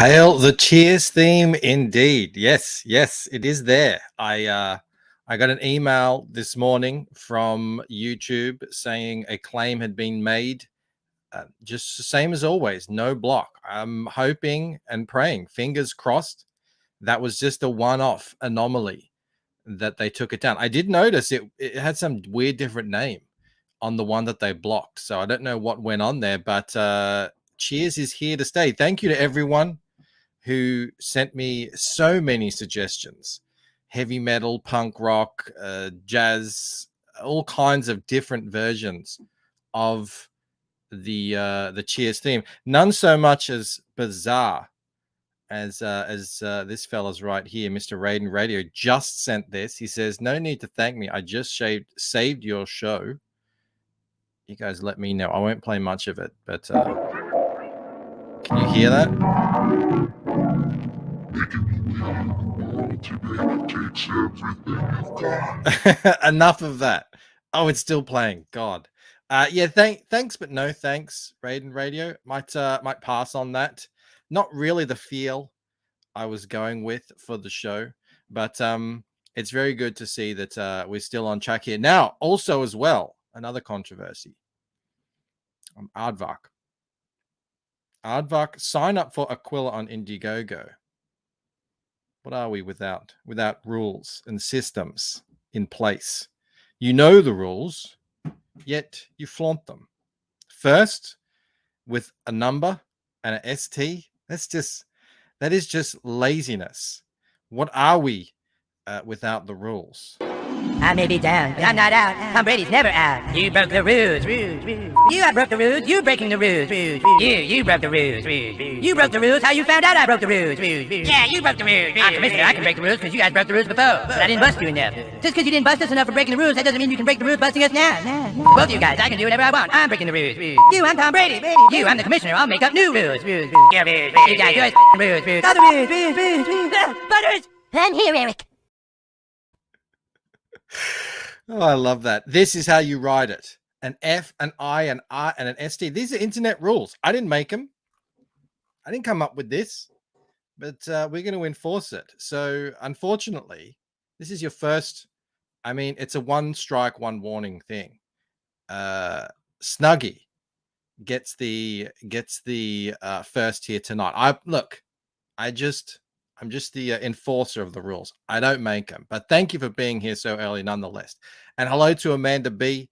Hail the Cheers theme, indeed. Yes, it is there. I got an email this morning from YouTube saying a claim had been made. Just the same as always, no block. I'm hoping and praying, fingers crossed, that was just a one-off anomaly that they took it down. I did notice it had some weird different name on the one that they blocked. So I don't know what went on there, but Cheers is here to stay. Thank you to everyone who sent me so many suggestions: heavy metal, punk rock, jazz, all kinds of different versions of the Cheers theme. None so much as bizarre as this fella's right here, Mr. Raiden Radio, just sent this. He says, "No need to thank me. I just saved your show. You guys let me know. I won't play much of it, but can you hear that?" Enough of that. Oh, it's still playing. God. Yeah, thanks, but no thanks, Raiden Radio. Might pass on that. Not really the feel I was going with for the show, but it's very good to see that we're still on track here. Now, also as well, another controversy. Aardvark, sign up for Aquila on Indiegogo. What are we without rules and systems in place? You know the rules, yet you flaunt them. First, with a number and an ST, that is just laziness. What are we without the rules? I may be down, but I'm not out. Tom Brady's never out. You broke the rules. You broke the rules. You breaking the rules. You broke the rules. You broke the rules. How you found out I broke the rules? Yeah, you broke the rules. I'm commissioner. I can break the rules because you guys broke the rules before. But I didn't bust you enough. Just because you didn't bust us enough for breaking the rules, that doesn't mean you can break the rules busting us now. Both of you guys, I can do whatever I want. I'm breaking the rules. You, I'm Tom Brady. You, I'm the commissioner. I'll make up new rules. Yeah, you guys, you always rules. Other rules. Butters. I'm here, Eric. Oh, I love that. This is how you write it. An F, an I, an R, and an ST. These are internet rules. I didn't make them. I didn't come up with this, but we're going to enforce it. So unfortunately, this is your first. I mean, it's a one strike, one warning thing. Snuggie gets the first here tonight. I'm just the enforcer of the rules. I don't make them, but thank you for being here so early nonetheless. And hello to Amanda B.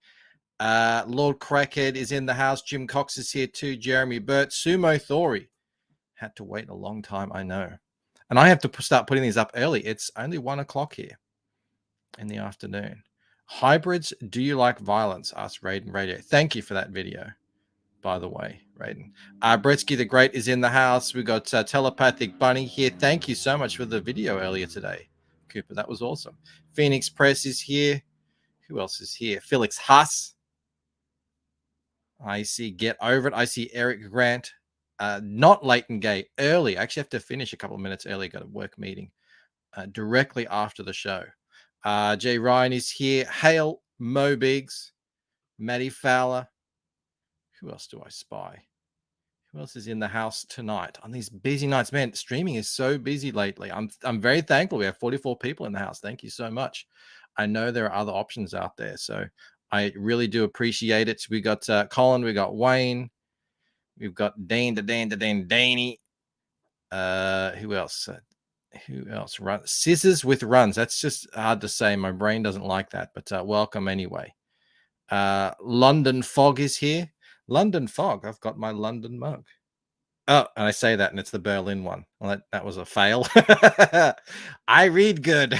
Lord Crackhead is in the house. Jim Cox is here too. Jeremy Burt. Sumo Thori. Had to wait a long time, I know. And I have to start putting these up early. It's only 1 o'clock here in the afternoon. Hybrids, do you like violence? Asked Raiden Radio. Thank you for that video, by the way, Raiden. Bretsky the Great is in the house. We got Telepathic Bunny here. Thank you so much for the video earlier today, Cooper. That was awesome. Phoenix Press is here. Who else is here? Felix Haas. I see Get Over It. I see Eric Grant. Not Leighton Gay. Early. I actually have to finish a couple of minutes early. Got a work meeting directly after the show. Jay Ryan is here. Hail Mo Biggs. Maddie Fowler. Who else do I spy? Who else is in the house tonight on these busy nights? Man, streaming is so busy lately. I'm very thankful. We have 44 people in the house. Thank you so much. I know there are other options out there, so I really do appreciate it. We got Colin, we got Wayne, we've got Danny. Who else? Scissors with runs. That's just hard to say. My brain doesn't like that, but welcome anyway. London Fog is here. London Fog. I've got my London mug. Oh, and I say that, and it's the Berlin one. Well, that was a fail. I read good.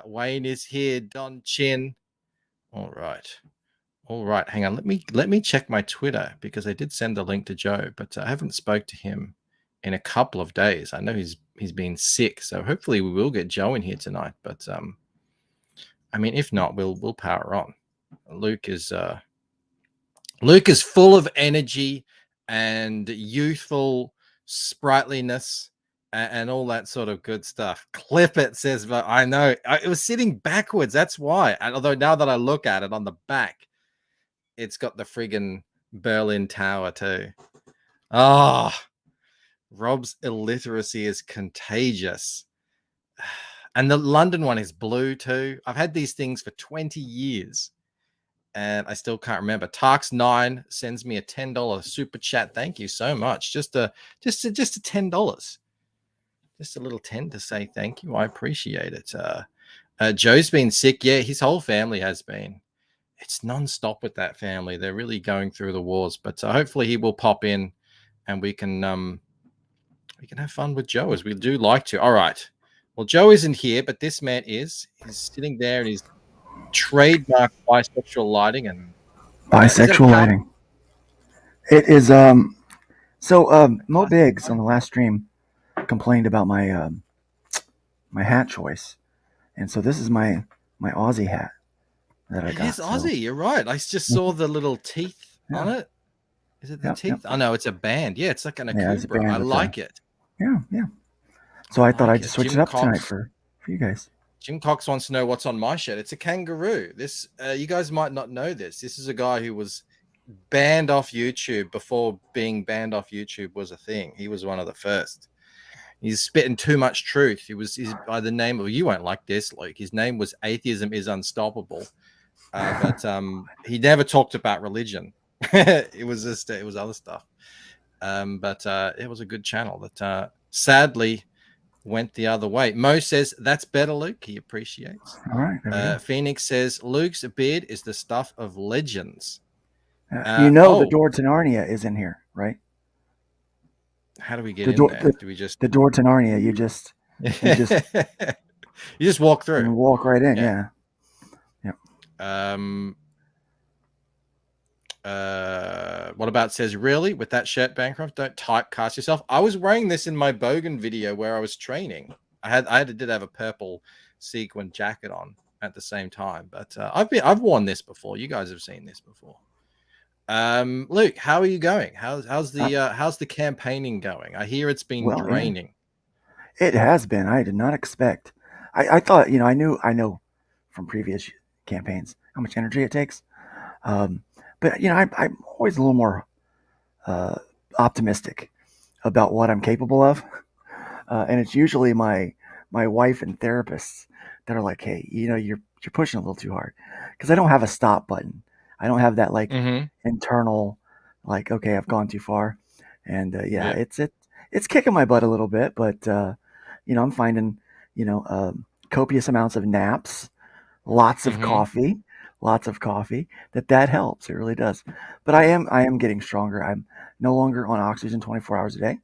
Wayne is here. Don Chin. All right. Hang on. Let me check my Twitter, because I did send a link to Joe, but I haven't spoke to him in a couple of days. I know he's been sick, so hopefully we will get Joe in here tonight. But I mean, if not, we'll power on. Luke is full of energy and youthful sprightliness and all that sort of good stuff. Clip it, says, but I know it was sitting backwards. That's why. Although now that I look at it on the back, it's got the friggin' Berlin Tower too. Ah, Rob's illiteracy is contagious. And the London one is blue too. I've had these things for 20 years and I still can't remember. Tarks9 sends me a $10 super chat. Thank you so much. Just a $10. Just a little 10 to say thank you. I appreciate it. Joe's been sick. Yeah, his whole family has been. It's nonstop with that family. They're really going through the wars, but hopefully he will pop in and we can have fun with Joe as we do like to. All right. Well, Joe isn't here, but this man is. He's sitting there and he's trademark bisexual lighting and bisexual lighting. It is Mo Biggs on the last stream complained about my my hat choice, and so this is my Aussie hat that I got. It is Aussie. You're right. I just saw the little teeth on it. Is it the teeth? Oh no, it's a band. Yeah, it's like an Akubra. I like it. Yeah. So I thought I'd just switch it up tonight for you guys. Jim Cox wants to know what's on my shirt. It's a kangaroo. This you guys might not know this. This is a guy who was banned off YouTube before being banned off YouTube was a thing. He was one of the first. He's spitting too much truth. He's by the name of, you won't like this, Luke. His name was Atheism is Unstoppable. But he never talked about religion. It was other stuff. But it was a good channel that sadly went the other way. Mo says that's better, Luke. He appreciates. All right. Phoenix says Luke's beard is the stuff of legends. The door to Narnia is in here, right? How do we get in there? Do we just the door to Narnia? You just you just walk through. You walk right in. Yeah. What about says really with that shirt, Bancroft? Don't typecast yourself. I was wearing this in my Bogan video where I was training. I did have a purple sequin jacket on at the same time, but I've worn this before. You guys have seen this before. Luke, how are you going? How's the campaigning going? I hear it's been draining. It has been. I did not expect. I thought, I know from previous campaigns how much energy it takes. But I'm always a little more optimistic about what I'm capable of, and it's usually my wife and therapists that are like, "Hey, you're pushing a little too hard," because I don't have a stop button. I don't have that internal, okay, I've gone too far, and it's kicking my butt a little bit, but I'm finding copious amounts of naps, lots of coffee. That helps. It really does. But I am getting stronger. I'm no longer on oxygen 24 hours a day.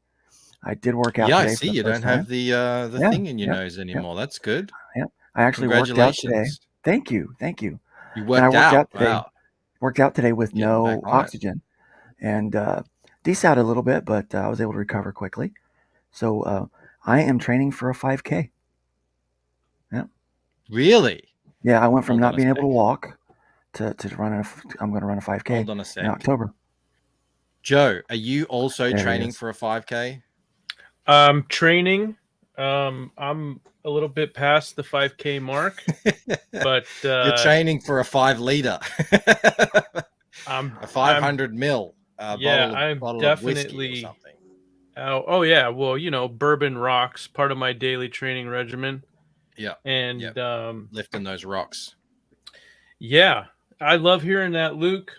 I did work out. Yeah, today I see. You don't have the thing in your nose anymore. That's good. Yeah, I actually worked out today. Thank you. You worked out today. Wow. Worked out today with no oxygen, and desat a little bit, but I was able to recover quickly. So I am training for a 5K. Yeah. Really? Yeah, I went from not being able to walk to run I'm going to run a 5K Hold on a sec. in October. Joe, are you also training for a 5K? Training. I'm a little bit past the 5K mark, but you're training for a 5 liter. I'm a 500 ml. I'm definitely. Or something. Oh yeah. Well, bourbon rocks, part of my daily training regimen. Yeah. And lifting those rocks. Yeah, I love hearing that, Luke.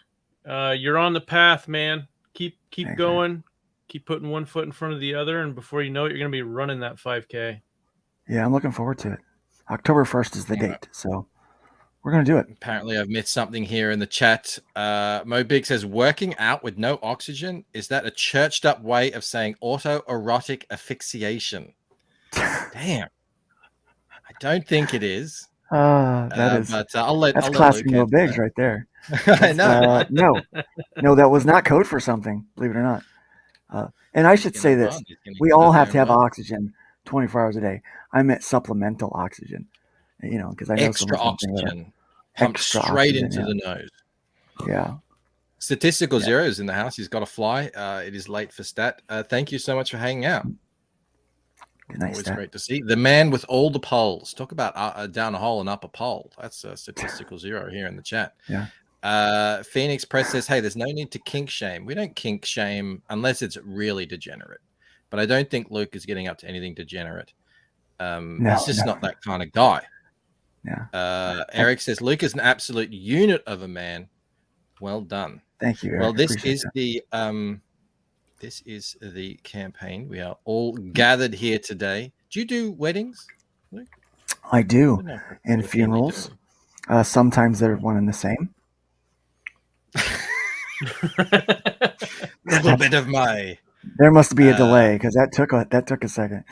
You're on the path, man. Keep Thanks, going. Man. Keep putting one foot in front of the other, and before you know it, you're going to be running that 5K. Yeah, I'm looking forward to it. October 1st is the date, so we're going to do it. Apparently, I've missed something here in the chat. Mo Big says, working out with no oxygen, is that a churched up way of saying autoerotic asphyxiation? Damn. I don't think it is. That is. But I'll let classic Mo Biggs right there. I know. No, that was not code for something. Believe it or not. And I should say this: we all have to have oxygen 24 hours a day. I meant supplemental oxygen. Because I know extra oxygen pumped straight into the nose. Yeah. Statistical zeros in the house. He's got to fly. It is late for stat. Thank you so much for hanging out. Always great to see the man with all the poles. Talk about down a hole and up a pole. That's a statistical zero here in the chat. Yeah. Phoenix Press says, hey, there's no need to kink shame. We don't kink shame unless it's really degenerate. But I don't think Luke is getting up to anything degenerate. He's just not that kind of guy. Yeah. Eric says, Luke is an absolute unit of a man. Well done. Thank you, Eric. Well, this is the campaign. We are all gathered here today. Do you do weddings, Luke? I do. And funerals. Sometimes they're one and the same. A little bit of my. There must be a delay because that took a second.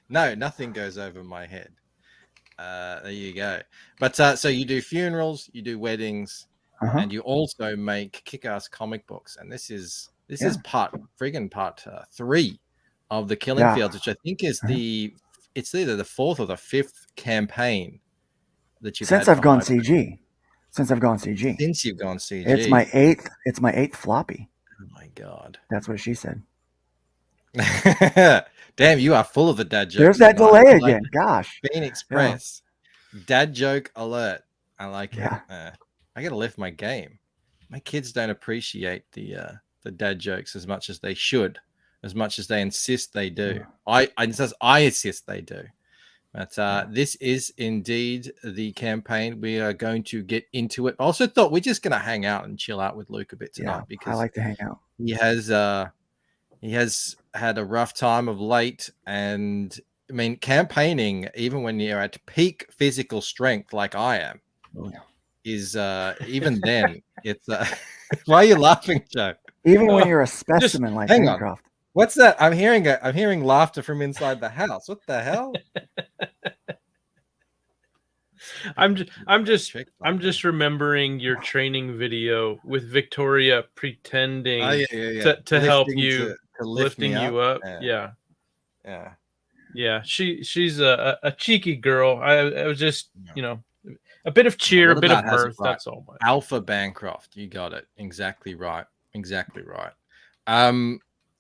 No, nothing goes over my head. There you go. But so you do funerals, you do weddings, and you also make kick-ass comic books. And this is part 3 of the Killing Fields, which I think is it's either the 4th or the 5th campaign that you've since I've gone CG. Since you've gone CG. It's my 8th. It's my 8th floppy. Oh my god. That's what she said. Damn, you are full of the dad jokes. There's that delay again. Gosh. Phoenix Press. Dad joke alert. I like it. Yeah. I gotta lift my game. My kids don't appreciate the dad jokes as much as they should, as much as they insist they do. I insist they do. But this is indeed the campaign. We are going to get into it. I also thought we're just going to hang out and chill out with Luke a bit tonight because I like to hang out. He has had a rough time of late, and I mean, campaigning, even when you're at peak physical strength like I am, is even then it's. Why are you laughing, Joe? Even when you're a specimen like Bancroft. What's that? I'm hearing laughter from inside the house. What the hell? I'm just remembering your training video with Victoria pretending to help you, lifting you up. Yeah. She's a cheeky girl. I was just a bit of cheer, a bit of mirth. That's all. Alpha Bancroft, you got it exactly right.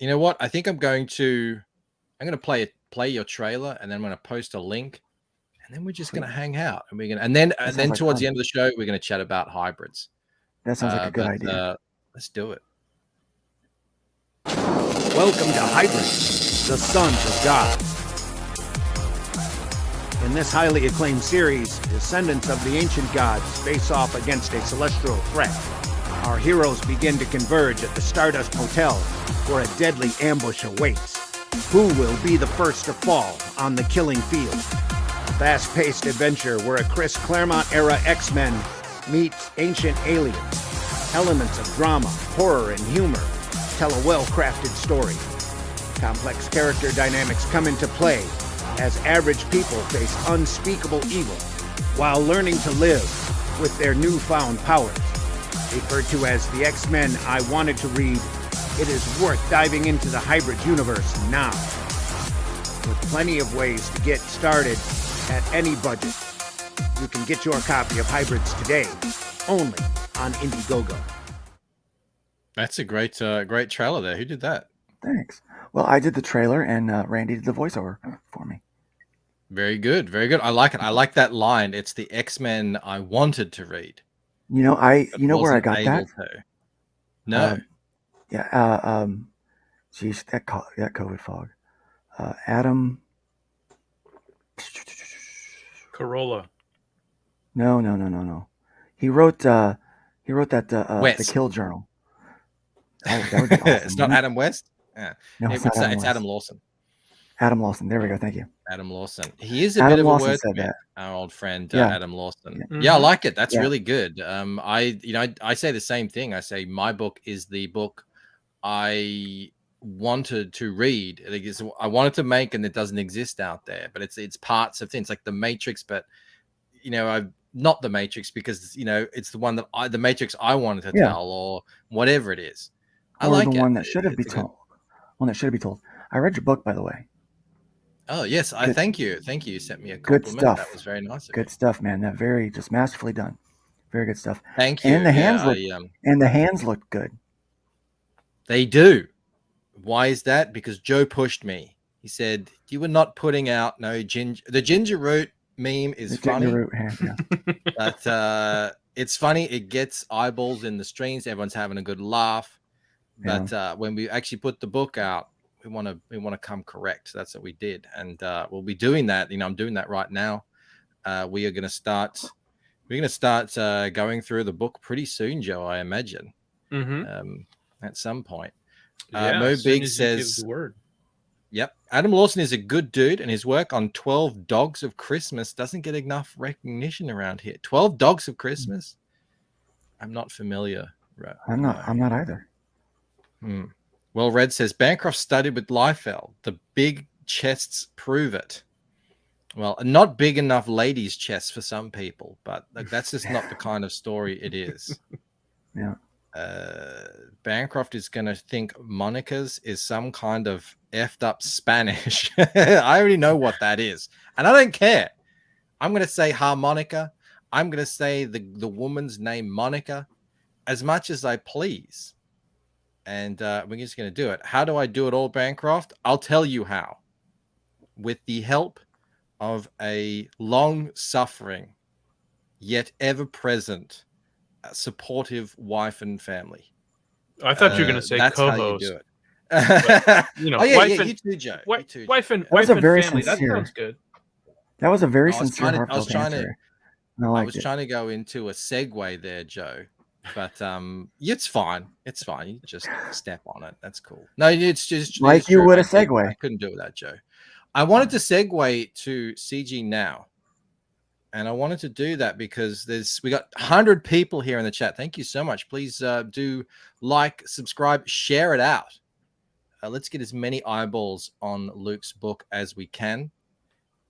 You know what? I think I'm going to play your trailer, and then I'm going to post a link, and then we're just going to hang out, and then towards the end of the show, we're going to chat about hybrids. That sounds like a good idea. Let's do it. Welcome to Hybrids, the Sons of God. In this highly acclaimed series, descendants of the ancient gods face off against a celestial threat. Our heroes begin to converge at the Stardust Hotel, where a deadly ambush awaits. Who will be the first to fall on the killing field? A fast-paced adventure where a Chris Claremont-era X-Men meets ancient aliens. Elements of drama, horror, and humor tell a well-crafted story. Complex character dynamics come into play as average people face unspeakable evil while learning to live with their newfound powers. Referred to as the X-Men I wanted to read, it is worth diving into the Hybrid universe now. With plenty of ways to get started at any budget. You can get your copy of Hybrids today, only on Indiegogo. That's a great trailer there. Who did that? Thanks. Well, I did the trailer, and Randy did the voiceover for me. Very good. I like it. I like that line. It's the X-Men I wanted to read. You know, where I got that? No. Geez, that COVID fog. Adam. Corolla. No. He wrote that the Kill Journal. That would be awesome, it's not Adam West. Yeah. No, it's Adam Lawson. Adam Lawson. There we go. Thank you. Adam Lawson. He is a bit of a wordsmith. Our old friend Adam Lawson. Yeah, I like it. That's really good. I say the same thing. I say my book is the book I wanted to read. I wanted to make, and it doesn't exist out there. But it's parts of things like the Matrix. But I've not the Matrix because it's the one that the Matrix I wanted to tell, or whatever it is. I like the one that should have been told. One that should be told. I read your book, by the way. Oh yes, I thank you. You sent me a compliment. Good stuff. That was very nice. Good stuff, man. That very just masterfully done. Very good stuff. Thank you. And the hands look good. They do. Why is that? Because Joe pushed me. He said you were not putting out the ginger root. meme is They took funny. the root hand, yeah. But it's funny. It gets eyeballs in the streams. Everyone's having a good laugh. But when we actually put the book out, we want to come correct. That's what we did, and we'll be doing that. I'm doing that right now. We are going to start. We're going to start going through the book pretty soon, Joe. I imagine at some point. Mo as soon Big as you give says, the word. "Yep, Adam Lawson is a good dude, and his work on 12 Dogs of Christmas doesn't get enough recognition around here. 12 Dogs of Christmas? I'm not familiar. Right? I'm not either. Well, Red says Bancroft studied with Liefeld. The big chests prove it. Well, not big enough ladies' chests for some people, but that's just not the kind of story it is. Yeah. Bancroft is going to think Monica's is some kind of effed up Spanish. I already know what that is, and I don't care. I'm going to say harmonica. I'm going to say the woman's name Monica as much as I please. And we're just going to do it. How do I do it all, Bancroft? I'll tell you how. With the help of a long-suffering, yet ever-present, supportive wife and family. I thought you were going to say that's co-host. How you do it. But, you too, Joe. Wife and That was a very family. sincere. That sounds good. That was a very I was sincere, heartfelt answer. I was trying to go into a segue there, Joe. But it's fine. It's fine. You just step on it. That's cool. No, it's just like it's you true. would a segue. I couldn't do it without Joe. I wanted to segue to CG now, and I wanted to do that because we got 100 people here in the chat. Thank you so much. Please do like, subscribe, share it out. Let's get as many eyeballs on Luke's book as we can.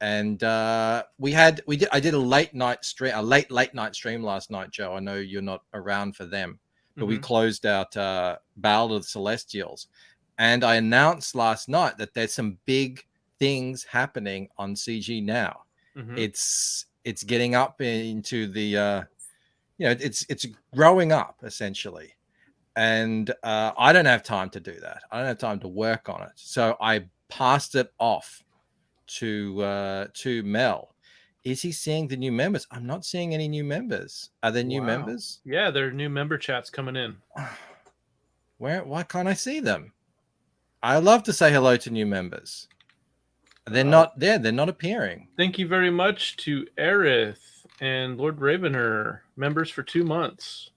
And I did a late night stream last night, Joe. I know you're not around for them, but we closed out Battle of the Celestials, and I announced last night that there's some big things happening on CG now. It's getting up into the it's growing up essentially, and I don't have time to do that. I don't have time to work on it, so I passed it off to Mel. Is he seeing the new members? I'm not seeing any new members. Are there new members? Yeah, there are new member chats coming in. Why can't I see them? I love to say hello to new members. They're not there. They're not appearing. Thank you very much to Aerith and Lord Ravener, members for 2 months.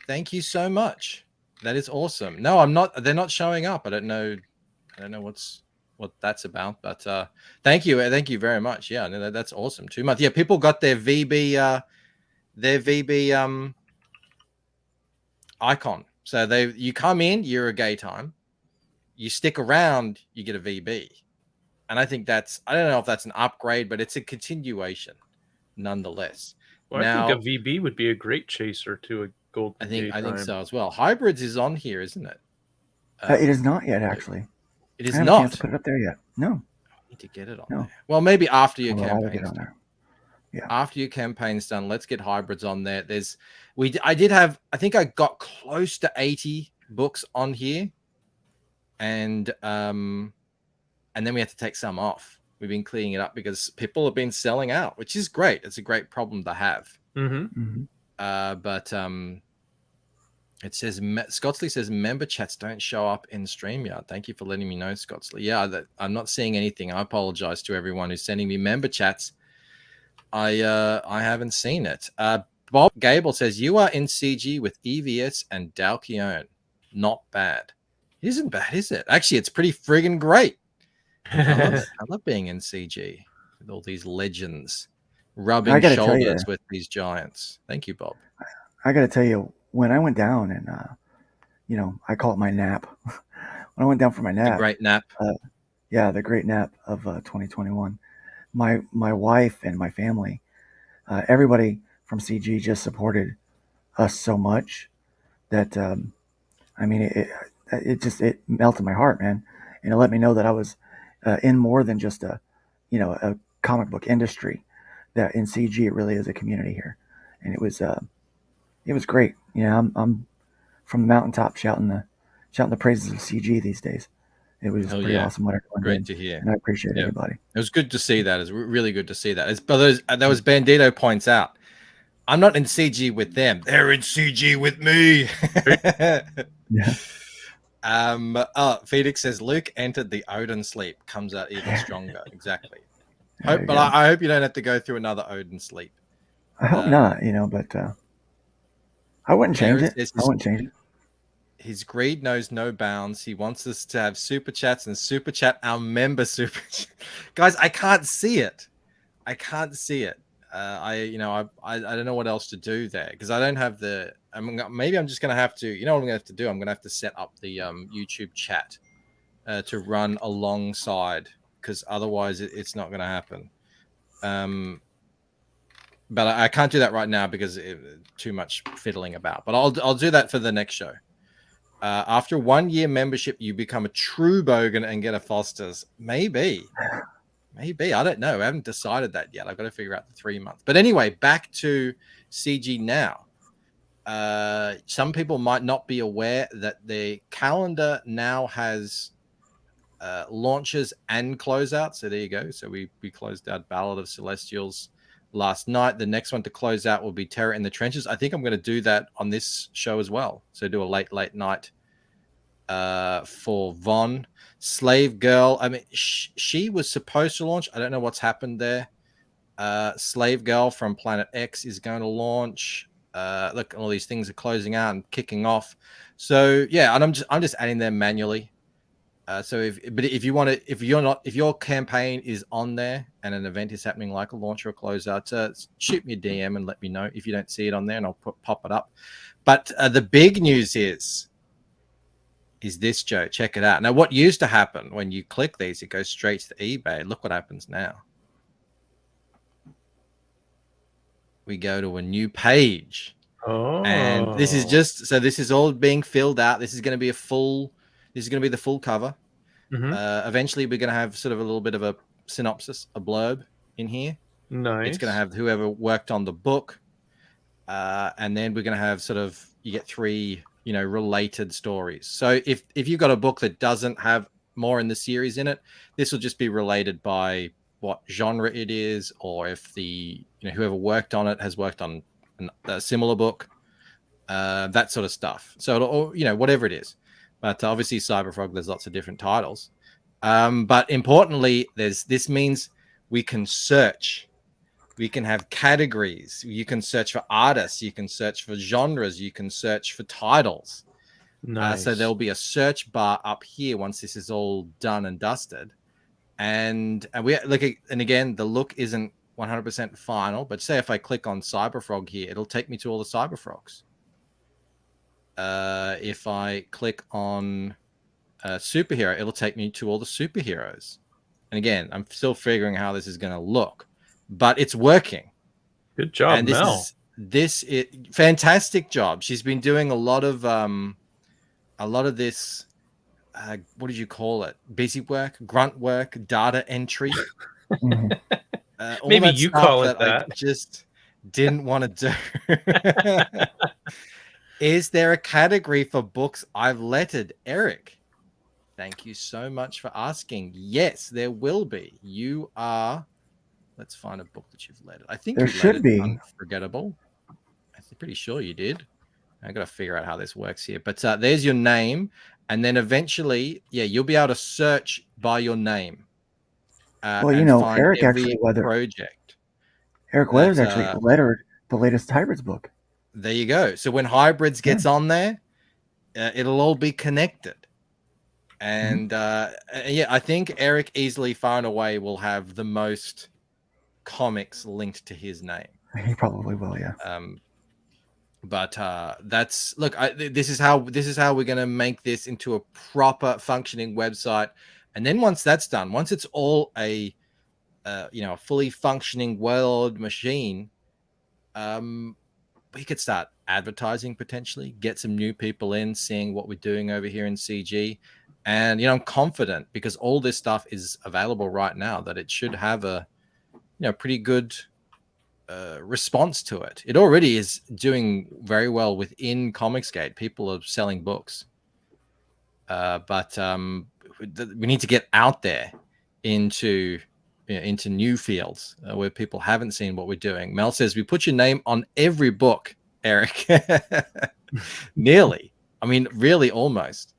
Thank you so much. That is awesome. No, I'm not. They're not showing up. I don't know what that's about, but thank you very much. Yeah, no, that's awesome. 2 months. Yeah, people got their VB icon. So you come in, you're a gay time. You stick around, you get a VB. And I think I don't know if that's an upgrade, but it's a continuation nonetheless. Well, I think a VB would be a great chaser to a gold. I think so as well. Hybrids is on here, isn't it? It is not yet, actually. It is I haven't not. a chance to put it up there yet. No. I need to get it on there. Well, maybe after your campaign's done. Yeah. After your campaign's done, let's get hybrids on there. I think I got close to 80 books on here. And then we have to take some off. We've been cleaning it up because people have been selling out, which is great. It's a great problem to have. But it says Scottsley says member chats don't show up in StreamYard. Thank you for letting me know, Scottsley. Yeah, I'm not seeing anything. I apologize to everyone who's sending me member chats. I haven't seen it. Bob Gable says you are in CG with EVS and Dalkion. Not bad. It isn't bad, is it? Actually, it's pretty friggin' great. I love being in CG with all these legends rubbing shoulders with these giants. Thank you, Bob. I got to tell you, when I went down and, I call it my nap. When I went down for my nap. The great nap. Yeah, the great nap of 2021. My wife and my family, everybody from CG just supported us so much that, it melted my heart, man. And it let me know that I was in more than just a comic book industry. That in CG it really is a community here, and it was great. I'm from the mountaintop shouting the praises of CG these days, It was Hell pretty yeah. awesome what everyone Great did, to hear. and I appreciate Yeah. everybody. It was good to see that. It's really good to see that. It's but that was Bandito points out. I'm not in CG with them. They're in CG with me. Yeah. Phoenix says Luke entered the Odin sleep, comes out even stronger. Exactly. There you But go. I hope you don't have to go through another Odin sleep. I hope not, but I wouldn't change Aaron it. says I wouldn't change it. his greed knows no bounds. He wants us to have super chats and super chat our member super guys. I can't see it. I can't see it. I don't know what else to do there because I don't have the. Maybe I'm just gonna have to. You know what I'm gonna have to do? I'm gonna have to set up the YouTube chat to run alongside because otherwise it's not gonna happen. But I can't do that right now because too much fiddling about. But I'll do that for the next show. After 1 year membership, you become a true Bogan and get a Foster's. Maybe. I don't know. I haven't decided that yet. I've got to figure out the 3 months. But anyway, back to CG now. Some people might not be aware that the calendar now has launches and closeouts. So there you go. So we closed out Ballad of Celestials last night. The next one to close out will be Terror in the Trenches. I think I'm going to do that on this show as well. So do a late night for Von. Slave Girl. I mean, she was supposed to launch. I don't know what's happened there. Slave Girl from Planet X is going to launch. Look, all these things are closing out and kicking off. So yeah, and I'm just adding them manually. So if your campaign is on there and an event is happening like a launch or a closeout, shoot me a DM and let me know if you don't see it on there, and I'll pop it up. But the big news is this, Joe. Check it out. Now, what used to happen when you click these, it goes straight to eBay. Look what happens now. We go to a new page. Oh. And this is all being filled out. This is going to be the full cover. Mm-hmm. Eventually we're going to have sort of a little bit of a synopsis, a blurb in here. Nice. It's going to have whoever worked on the book. And then we're going to have you get 3, related stories. So if you've got a book that doesn't have more in the series in it, this will just be related by what genre it is, or if whoever worked on it has worked on a similar book, that sort of stuff. So whatever it is. But obviously Cyberfrog, there's lots of different titles. But importantly, this means we can search. We can have categories. You can search for artists. You can search for genres. You can search for titles. Nice. So there'll be a search bar up here once this is all done and dusted. And we look at, and again, the look isn't 100% final, but say if I click on Cyberfrog here, it'll take me to all the Cyberfrogs. If I click on superhero, it'll take me to all the superheroes. And again, I'm still figuring how this is going to look, but it's working. Good job, and Mel. This is fantastic job. She's been doing a lot of this. What did you call it? Busy work, grunt work, data entry. Maybe you call it that. I just didn't want to do. Is there a category for books I've lettered? Eric, thank you so much for asking. Yes, there will be. You are. Let's find a book that you've lettered. I think there should be. Unforgettable. I'm pretty sure you did. I got to figure out how this works here. But there's your name, and then eventually, you'll be able to search by your name. Well, Eric actually project. Eric Weathers actually lettered the latest Hybrids book. There you go. So when Hybrids gets on there, it'll all be connected. And I think Eric easily, far and away, will have the most comics linked to his name. He probably will, yeah. But that's this is how we're going to make this into a proper functioning website. And then once that's done, once it's all a fully functioning world machine, we could start advertising potentially, get some new people in, seeing what we're doing over here in CG. And I'm confident because all this stuff is available right now that it should have a pretty good response to it. It already is doing very well within Comicsgate. People are selling books, but we need to get out there into new fields where people haven't seen what we're doing. Mel says we put your name on every book, Eric. Nearly. I mean, really, almost.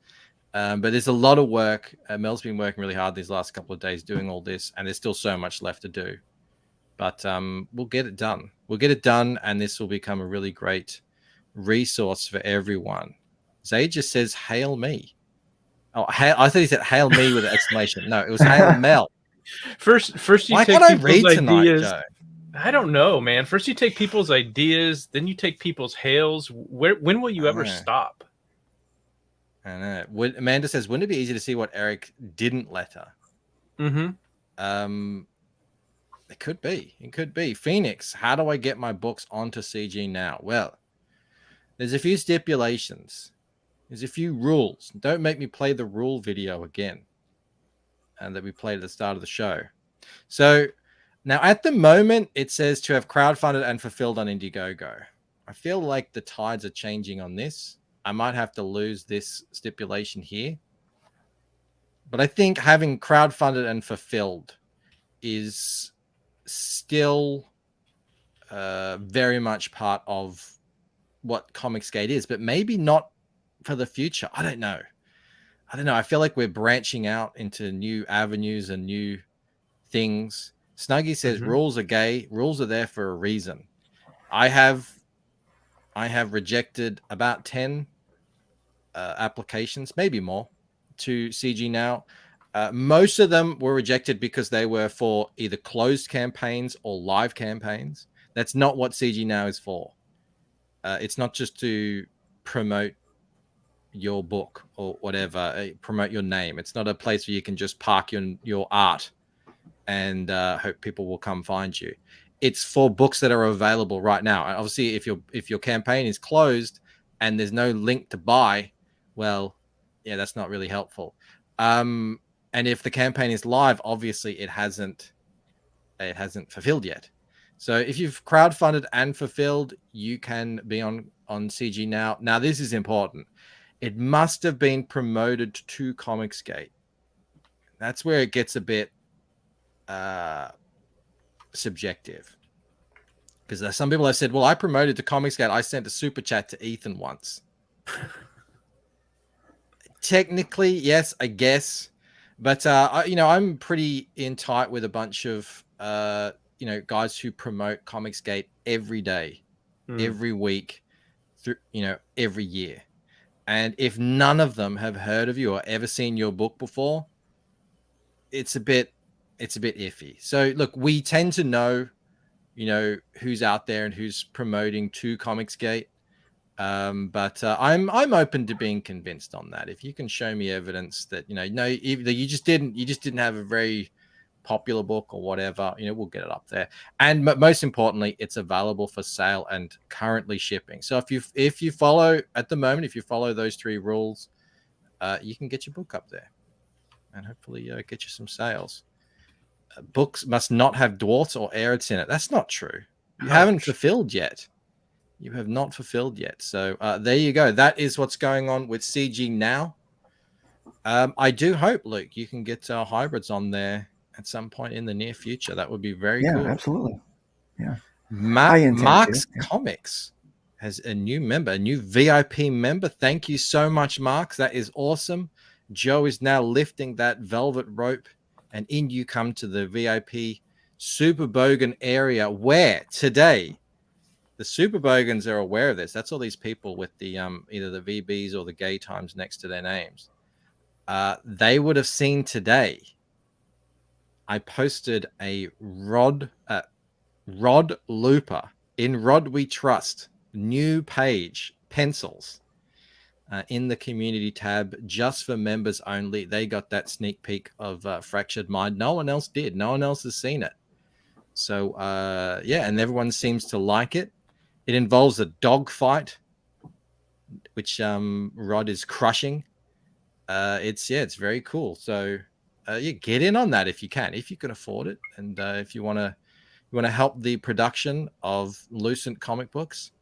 But there's a lot of work. Mel's been working really hard these last couple of days doing all this, and there's still so much left to do. But we'll get it done. We'll get it done, and this will become a really great resource for everyone. Zay just says, "Hail me." Oh, I thought he said "Hail me" with an exclamation. No, it was "Hail Mel." First you Why take can't I people's read tonight, ideas. Joe? I don't know, man. First you take people's ideas, then you take people's hails. When will you ever stop? I know. Amanda says, "Wouldn't it be easy to see what Eric didn't letter?" Mm-hmm. It could be. It could be. Phoenix, how do I get my books onto CG now? Well, there's a few stipulations. There's a few rules. Don't make me play the rule video again, and that we played at the start of the show. So now at the moment, it says to have crowdfunded and fulfilled on Indiegogo. I feel like the tides are changing on this. I might have to lose this stipulation here. But I think having crowdfunded and fulfilled is still very much part of what Comicsgate is, but maybe not for the future. I don't know. I feel like we're branching out into new avenues and new things. Snuggie says rules are gay. Rules are there for a reason. I have rejected about 10 applications, maybe more, to CG Now. Most of them were rejected because they were for either closed campaigns or live campaigns. That's not what CG Now is for. It's not just to promote your book or whatever, promote your name. It's not a place where you can just park your art and hope people will come find you. It's for books that are available right now. And obviously, if your campaign is closed and there's no link to buy, well, yeah, that's not really helpful. And if the campaign is live, obviously it hasn't fulfilled yet. So if you've crowdfunded and fulfilled, you can be on CG Now. Now, this is important. It must have been promoted to Comicsgate. That's where it gets a bit subjective. Because some people have said, well, I promoted to Comicsgate. I sent a super chat to Ethan once. Technically, yes, I guess. But, I'm pretty in tight with a bunch of, guys who promote Comicsgate every day, every week, through, every year. And if none of them have heard of you or ever seen your book before, it's a bit iffy. So look, we tend to know, who's out there and who's promoting to Comicsgate. But I'm open to being convinced on that. If you can show me evidence that, either you just didn't have a very popular book or whatever, we'll get it up there. And most importantly, it's available for sale and currently shipping. So if you follow at the moment, if you follow those 3 rules, you can get your book up there and hopefully get you some sales. Books must not have dwarfs or errors in it. That's not true. You haven't fulfilled yet. You have not fulfilled yet. So there you go. That is what's going on with CG Now. I do hope, Luke, you can get hybrids on there at some point in the near future. That would be very cool. Yeah, absolutely. Yeah. Mark's Comics has a new member, a new VIP member. Thank you so much, Mark. That is awesome. Joe is now lifting that velvet rope, and in you come to the VIP Super Bogan area, where today the Super Bogans are aware of this. That's all these people with the either the VBs or the gay times next to their names. They would have seen today. I posted a Rod Looper in Rod We Trust new page pencils in the community tab just for members only. They got that sneak peek of Fractured Mind. No one else did. No one else has seen it. So and everyone seems to like it. It involves a dog fight, which Rod is crushing. It's very cool. So get in on that if you can afford it, and if you want to help the production of Lucent comic books,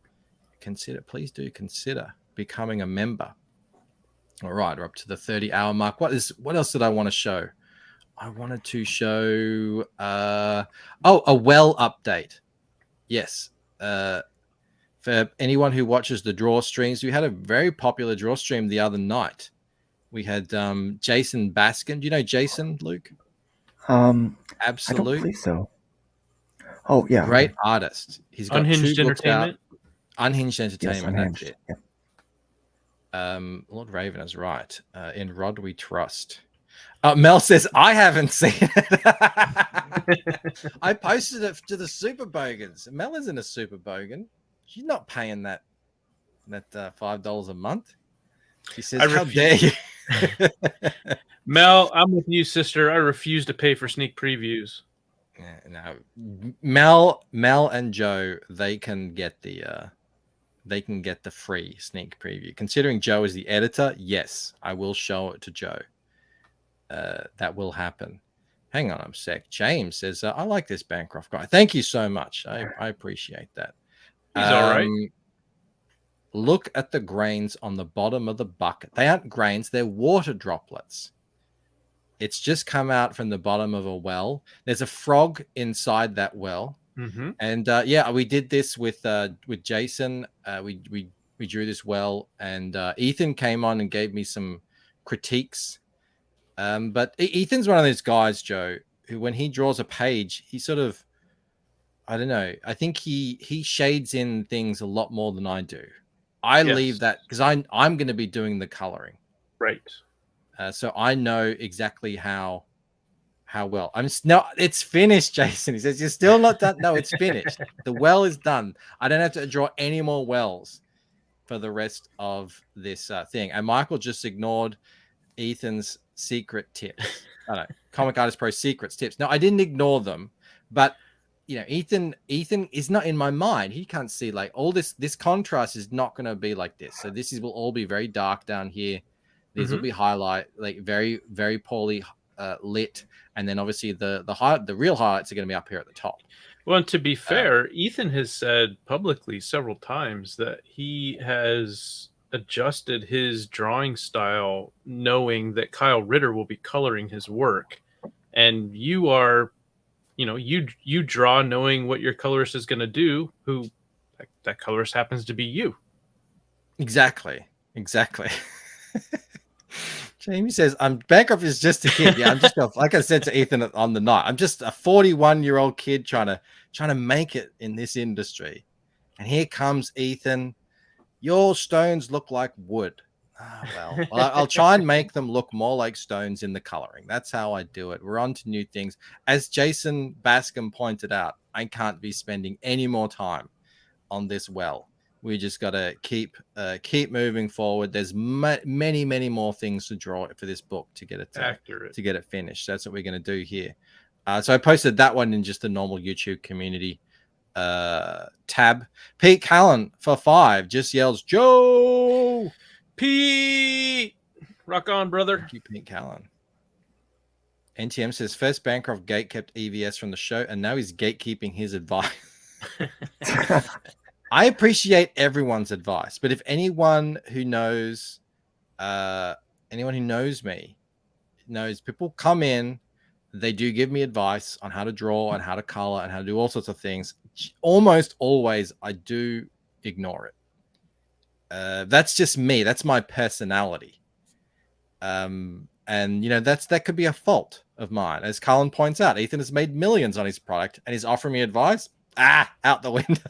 please do consider becoming a member. All right, we're up to the 30-hour mark. What else did I want to show? I wanted to show a well update. Yes. For anyone who watches the draw streams, we had a very popular draw stream the other night. We had Jason Baskin. Do you know Jason, Luke? I don't Absolute believe so. Oh yeah, great okay. artist. He's got Unhinged 2 books out. Entertainment. Unhinged Yes, Entertainment. Unhinged. That's it. Yep. Lord Raven is right. In Rod we trust. Mel says I haven't seen it. I posted it to the Super Bogans. Mel isn't a Super Bogan. She's not paying that $5 a month. She says, "How dare you?" Mel, I'm with you, sister. I refuse to pay for sneak previews. No, Mel and Joe, they can get the free sneak preview. Considering Joe is the editor, yes, I will show it to Joe. That will happen. Hang on a sec. James says, I like this Bancroft guy. Thank you so much. I appreciate that. He's all right. Look at the grains on the bottom of the bucket. They aren't grains, they're water droplets. It's just come out from the bottom of a well. There's a frog inside that well. Mm-hmm. And we did this with Jason. We drew this well, and Ethan came on and gave me some critiques. But Ethan's one of those guys, Joe, who when he draws a page, he sort of, I don't know. I think he shades in things a lot more than I do. I leave that because I'm going to be doing the coloring, right? So I know exactly how well. No, it's finished, Jason. He says you're still not done. No, it's finished. The well is done. I don't have to draw any more wells for the rest of this thing. And Michael just ignored Ethan's secret tips. I don't know, Comic Artist Pro secrets tips. No, I didn't ignore them, but you know, Ethan is not in my mind. He can't see like all this contrast is not going to be like this. So this will all be very dark down here. These will be highlight, like very, very poorly lit. And then obviously the real highlights are going to be up here at the top. Well, and to be fair, Ethan has said publicly several times that he has adjusted his drawing style knowing that Kyle Ritter will be coloring his work. And you are, you know, you draw knowing what your colorist is going to do, who that colorist happens to be you. Exactly. Jamie says, Bancroft is just a kid. Yeah, I'm just like I said to Ethan on the night, I'm just a 41-year-old kid trying to make it in this industry. And here comes Ethan. Your stones look like wood. Well, I'll try and make them look more like stones in the coloring. That's how I do it. We're on to new things. As Jason Bascom pointed out, I can't be spending any more time on this well. We just got to keep moving forward. There's many, many more things to draw for this book to get it accurate, to get it finished. That's what we're going to do here. So I posted that one in just the normal YouTube community tab. Pete Callan for 5 just yells, Joe! Pete! Rock on, brother. Thank you, Pete Callan. NTM says, first Bancroft gate kept EVS from the show, and now he's gatekeeping his advice. I appreciate everyone's advice, but if anyone who knows me knows, people come in, they do give me advice on how to draw and how to color and how to do all sorts of things. Almost always, I do ignore it. That's just me. That's my personality. And you know, that could be a fault of mine. As Colin points out, Ethan has made millions on his product and he's offering me advice. Out the window.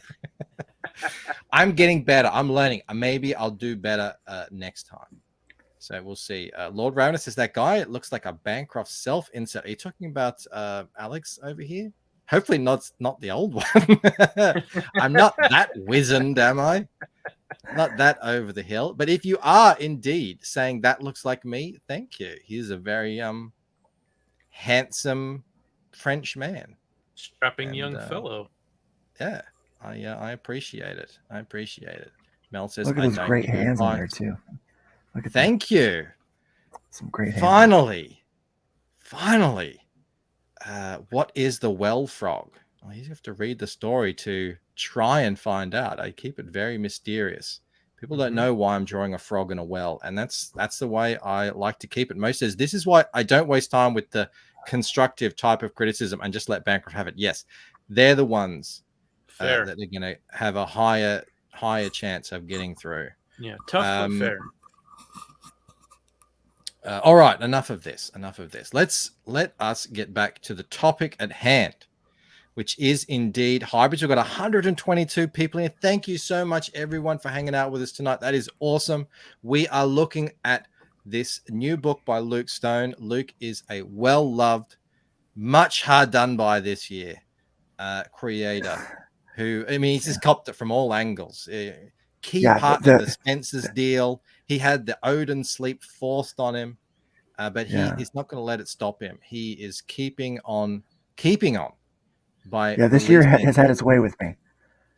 I'm getting better. I'm learning. Maybe I'll do better next time. So we'll see. Lord Ravenous says that guy, it looks like a Bancroft self-insert. Are you talking about Alex over here? Hopefully not the old one. I'm not that wizened, am I? Not that over the hill. But if you are indeed saying that looks like me, thank you. He's a very handsome French man. Strapping young fellow. Yeah. I appreciate it. Mel says, look at those great hands on there too. Look at Thank you. Some great hands. Finally. What is the well frog? Well, you have to read the story to try and find out. I keep it very mysterious. People don't know why I'm drawing a frog in a well, and that's the way I like to keep it. Mo says this is why I don't waste time with the constructive type of criticism and just let Bancroft have it. Yes, they're the ones that are going to have a higher chance of getting through. Yeah, tough but fair. All right, enough of this. Let us get back to the topic at hand, which is indeed hybrids. We've got 122 people here. Thank you so much, everyone, for hanging out with us tonight. That is awesome. We are looking at this new book by Luke Stone. Luke is a well-loved, much hard done by this year creator who, I mean, he's just copped it from all angles. Key part of the Spencer's deal. He had the Odin sleep forced on him, but he is not going to let it stop him. He is keeping on. This year has had its way with me.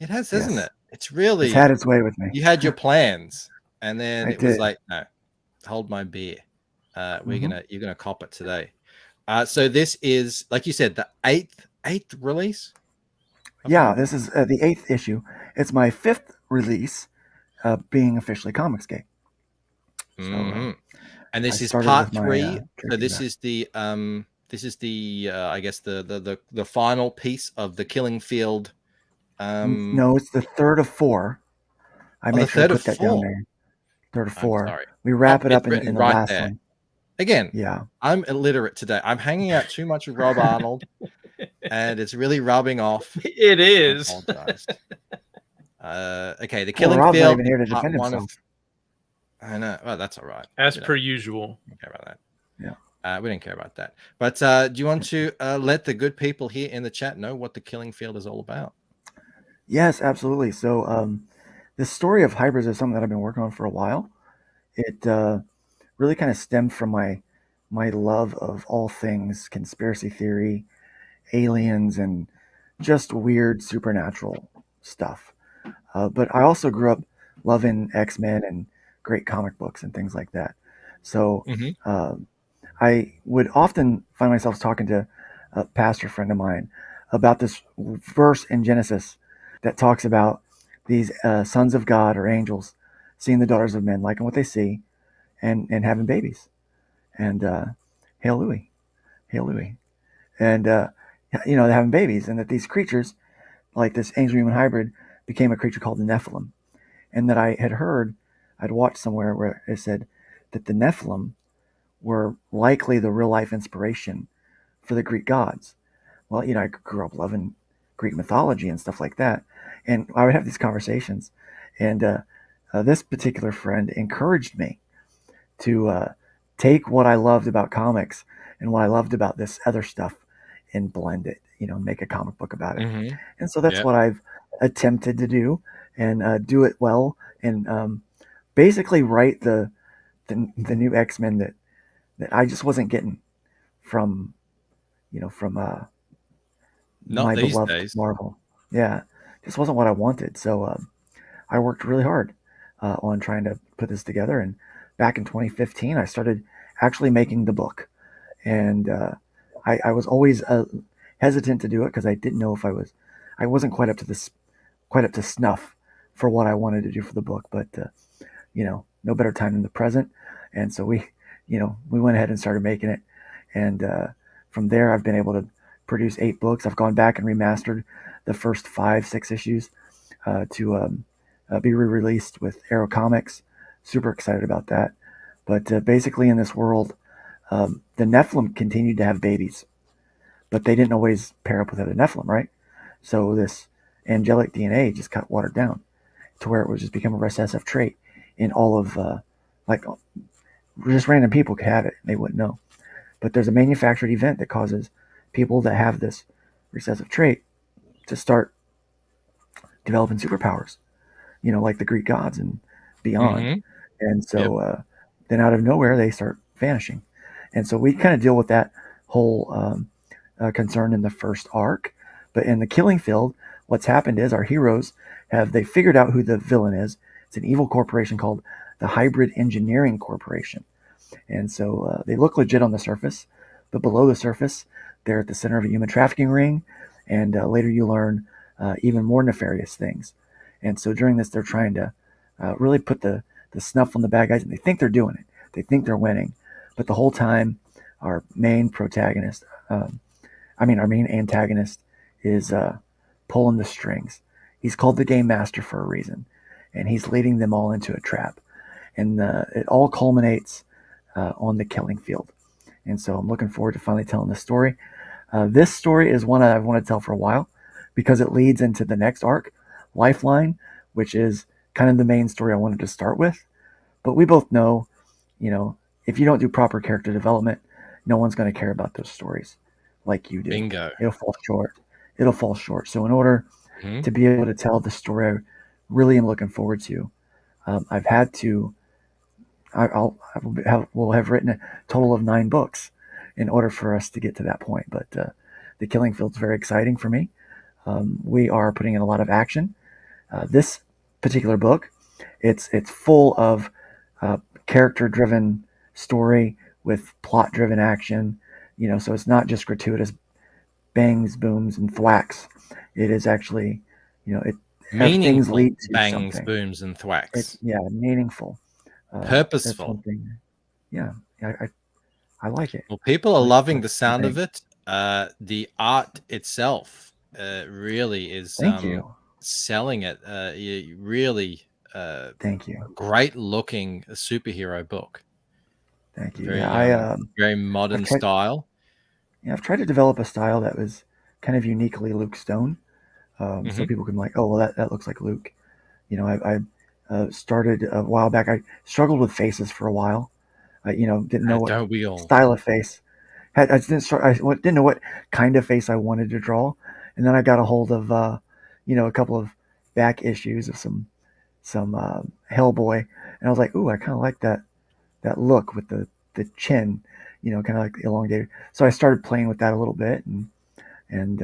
It has, hasn't it? It's really had its way with me. You had your plans, and then was like, no, hold my beer. You're gonna cop it today. So this is, like you said, the eighth release. Yeah, this is the 8th issue. It's my 5th release, being officially Comicsgate. So, and this is part 3. So this is the I guess the final piece of the Killing Field. No, it's the 3rd of 4. I made sure to put that down there. 3rd of 4. Sorry. We wrap it up in the right last there. one. Again, yeah, I'm illiterate today. I'm hanging out too much with Rob Arnold, and it's really rubbing off. It is. Okay, the Killing Rob's Field. Not even here to defend himself. I know. Well, that's all right. As per usual. We don't care about that. Yeah. We didn't care about that. But do you want to let the good people here in the chat know what the Killing Field is all about? Yes, absolutely. So the story of hybrids is something that I've been working on for a while. It really kind of stemmed from my love of all things conspiracy theory, aliens, and just weird supernatural stuff. But I also grew up loving X-Men and great comic books and things like that. So I would often find myself talking to a pastor friend of mine about this verse in Genesis that talks about these sons of God or angels seeing the daughters of men, liking what they see, and having babies. And hail Louie. And they're having babies, and that these creatures, like this angel-human hybrid, became a creature called the Nephilim. And that I'd watched somewhere where it said that the Nephilim were likely the real-life inspiration for the Greek gods. Well, I grew up loving Greek mythology and stuff like that. And I would have these conversations. And this particular friend encouraged me to take what I loved about comics and what I loved about this other stuff and blend it, make a comic book about it. And so that's what I've attempted to do, and do it well, and basically write the new X-Men that I just wasn't getting from Not my these beloved days. Marvel. Yeah, just wasn't what I wanted. So I worked really hard on trying to put this together, and back in 2015 I started actually making the book. And I was always hesitant to do it because I didn't know if I wasn't quite up to snuff for what I wanted to do for the book. But no better time than the present. And so we went ahead and started making it. And from there, I've been able to produce 8 books. I've gone back and remastered the first 5-6 issues to be re-released with Arrow Comics. Super excited about that. But basically, in this world, the Nephilim continued to have babies, but they didn't always pair up with other Nephilim, right? So this angelic DNA just got watered down to where it would just become a recessive trait in all of, just random people could have it. They wouldn't know. But there's a manufactured event that causes people that have this recessive trait to start developing superpowers, like the Greek gods and beyond. And so then out of nowhere, they start vanishing. And so we kind of deal with that whole concern in the first arc. But in the Killing Field, what's happened is our heroes they figured out who the villain is. It's an evil corporation called the Hybrid Engineering Corporation. And so they look legit on the surface, but below the surface, they're at the center of a human trafficking ring. And later you learn even more nefarious things. And so during this, they're trying to really put the snuff on the bad guys, and they think they're doing it. They think they're winning, but the whole time, our main protagonist, our main antagonist, is pulling the strings. He's called the Game Master for a reason, and he's leading them all into a trap. And it all culminates on the killing field. And so I'm looking forward to finally telling this story. This story is one I've wanted to tell for a while because it leads into the next arc, Lifeline, which is kind of the main story I wanted to start with. But we both know, if you don't do proper character development, no one's going to care about those stories like you do. Bingo. It'll fall short. So in order to be able to tell the story I really am looking forward to, I've had to. We'll have written a total of 9 books in order for us to get to that point. But the Killing Field's very exciting for me. We are putting in a lot of action. This particular book, it's full of character-driven story with plot-driven action. So it's not just gratuitous bangs, booms, and thwacks. It is actually, things lead to bangs, something. booms, and thwacks. It's meaningful. Purposeful. Yeah, I like it. Well, people are loving the sound of it. The art itself really is Thank you. selling it. Really Thank you. Great looking superhero book. Thank you. Very, very modern style. Yeah, I've tried to develop a style that was kind of uniquely Luke Stone, so people can oh, well, that looks like Luke. I started a while back. I struggled with faces for a while. Didn't know what style of face. I didn't know what kind of face I wanted to draw, and then I got a hold of a couple of back issues of some Hellboy, and I was like, ooh, I kind of like that look with the chin, kind of like elongated. So I started playing with that a little bit, and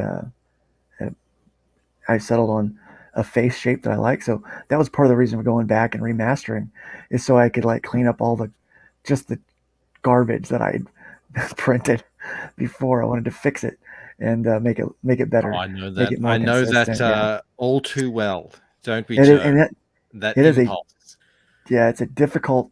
I settled on a face shape that I like. So that was part of the reason for going back and remastering, is so I could clean up all the garbage that I printed before. I wanted to fix it and make it better. Oh, I know that. I know that all too well. Don't we, Joe? That impulse. It's a difficult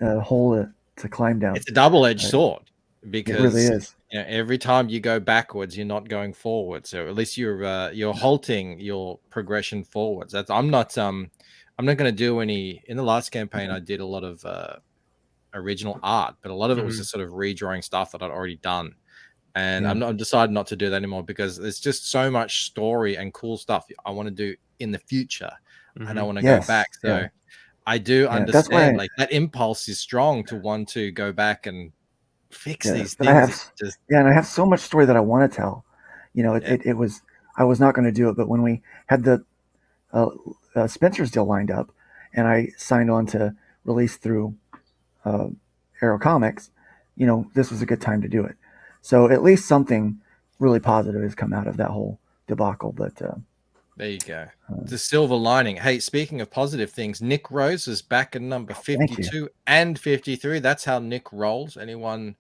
hole to climb down. It's a double-edged sword because it really is. Every time you go backwards, you're not going forward. So at least you're halting your progression forwards. I'm not going to do any. In the last campaign, I did a lot of original art, but a lot of it was just sort of redrawing stuff that I'd already done. And I'm decided not to do that anymore because there's just so much story and cool stuff I want to do in the future. And I want to go back. So I do understand that impulse is strong to want to go back and fix these things. And I have so much story that I want to tell. It was, I was not going to do it, but when we had the Spencer's deal lined up and I signed on to release through Arrow Comics, this was a good time to do it. So at least something really positive has come out of that whole debacle. But there you go. The silver lining. Hey, speaking of positive things, Nick Rose is back in number 52 and 53. That's how Nick rolls. Anyone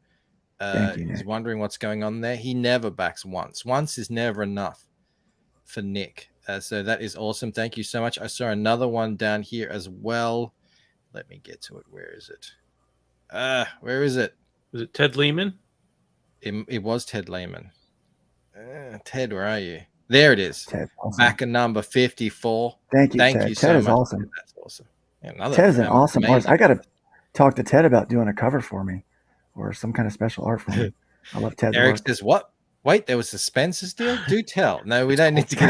is wondering what's going on there, he never backs once. Once is never enough for Nick. So that is awesome. Thank you so much. I saw another one down here as well. Let me get to it. Where is it? Where is it? Was it Ted Lehman? It was Ted Lehman. Ted, where are you? There it is. Ted, awesome. Back in number 54. Thank you, Ted. Ted so is much. awesome. That's awesome. Ted is an awesome artist. I got to talk to Ted about doing a cover for me or some kind of special art for me. I love Ted's Eric work. says, what? Wait, there was a Spencer's deal? Do tell. No, we don't need to get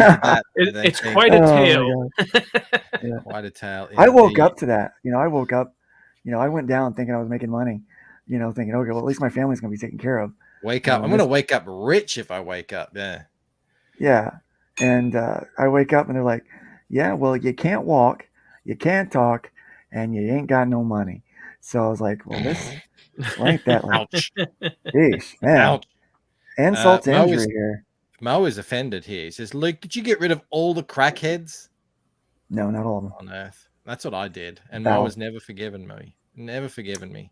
into that. It's quite a tale. Quite a tale. I woke up to that. I woke up, I went down thinking I was making money, thinking, okay, well, at least my family's going to be taken care of. Wake up. I'm going to wake up rich if I wake up. Yeah. Yeah. And I wake up and they're like, yeah, well, you can't walk, you can't talk, and you ain't got no money. So I was like, well, this ain't that like, geez, man. Ouch. Insult to injury here. Mo is offended here. He says, Luke, did you get rid of all the crackheads? No, not all of them. On Earth. That's what I did. And Mo has never forgiven me. Never forgiven me.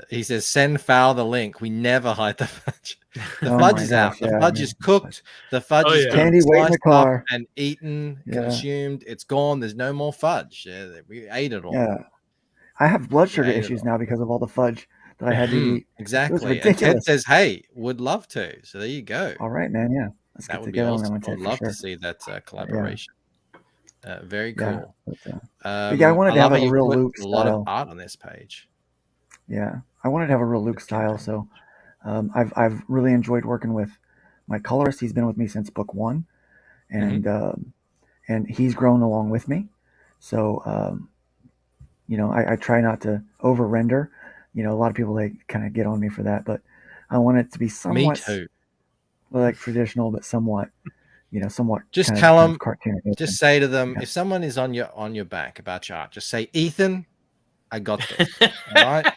He says, send Foul the link. We never hide the fudge. The Oh fudge my is out. gosh, The yeah, fudge man. is cooked. The fudge Oh, is yeah. been Candy, wait in the sliced car. up and eaten, Yeah. consumed. It's gone. There's no more fudge. Yeah, we ate it all. Yeah. I have blood We sugar ate it issues all. now because of all the fudge that I had to eat. It was Exactly. And ridiculous. Ted says, hey, would love to. So there you go. All right, man. Yeah. Let's That get would be together on that awesome. one, I Ted, would for love sure. to see that collaboration. Very Yeah. cool. But yeah, I wanted I to love have how a you real put Luke a lot of style. art on this page. Yeah. I wanted to have a real Luke style. So I've really enjoyed working with my colorist. He's been with me since book 1. And he's grown along with me. So, you know, I try not to over render. You know, a lot of people, they kind of get on me for that, but I want it to be Me somewhat too. like traditional, but somewhat, you know, somewhat Just kind tell of them, cartoony. just say to them, Yeah. if someone is on your back about your art, just say, Ethan, I got this. All right?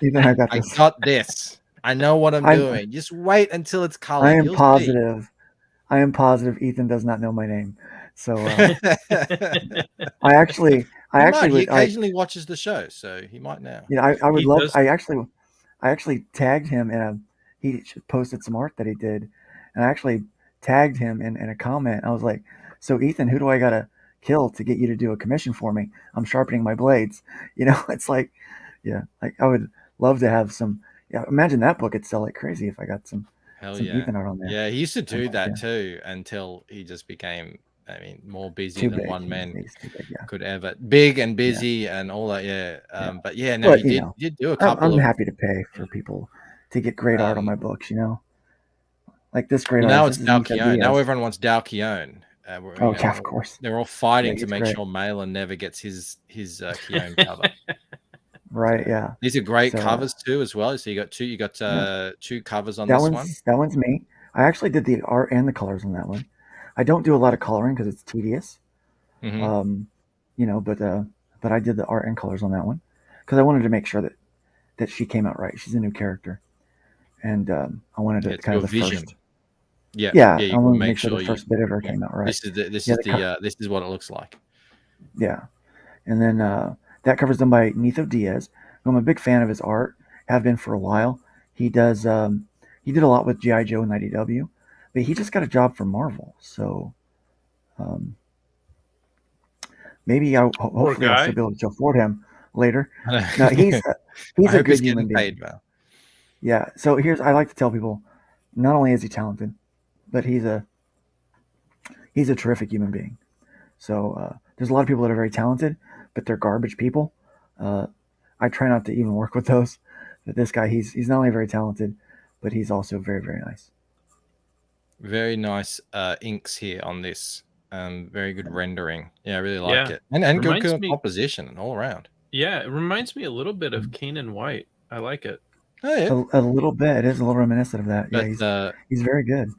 Even I got I this. got this. I know what I'm doing. Just wait until it's colored. I am You'll positive. I am positive Ethan does not know my name. So see. I actually He would, occasionally watches the show, so he might now. you know, I would He love. does. I actually tagged him in a. He posted some art that he did, and I actually tagged him in a comment. I was like, "So Ethan, who do I gotta kill to get you to do a commission for me? I'm sharpening my blades." You know, it's like, yeah, like I would love to have some. Yeah, imagine that book would sell like crazy if I got some Yeah. Ethan art on there. Yeah, he used to do that Yeah. too until he just became, I mean, more busy Too than big. one man He's too big. Yeah. could ever. Big and busy and all that. Yeah. Yeah. But yeah, no, But he you know, did do a couple I'm of. happy to pay for people to get great art on my books. You know, like this great Well, now artist. it's This is Nico Dalkione. Now Diaz. everyone wants Dalkione. Oh yeah, of course. They're all fighting Yeah, to he's make great. sure Malin never gets his Keone cover. Right. So, Yeah. these are great So, covers too, as well. So you got two covers on that this one. one's me. I actually did the art and the colors on that one. I don't do a lot of coloring because it's tedious. Mhm. You know, but I did the art and colors on that one because I wanted to make sure that she came out right. She's a new character, and I wanted to It's kind your of the vision. first. Yeah, Yeah, you I can wanted to make make sure sure the first bit of her yeah, came out right. this Yeah, this is what it looks like. Yeah, and then that cover's done by Nitho Diaz, who I'm a big fan of his art. Have been for a while. He does. He did a lot with GI Joe and IDW, but he just got a job for Marvel. So maybe hopefully I'll still be able to afford him later. No, he's I a hope good he's human getting being. paid well. Yeah. So I like to tell people, not only is he talented, but he's a terrific human being. So there's a lot of people that are very talented, but they're garbage people. I try not to even work with those. But this guy, he's not only very talented, but he's also very, very nice. Very nice inks here on this. Very good rendering. Yeah, I really like Yeah. it. And good Reminds me- composition all around. Yeah, it reminds me a little bit of Kanan White. I like it. Oh yeah. A little bit. It is a little reminiscent of that. But, Yeah, he's very good.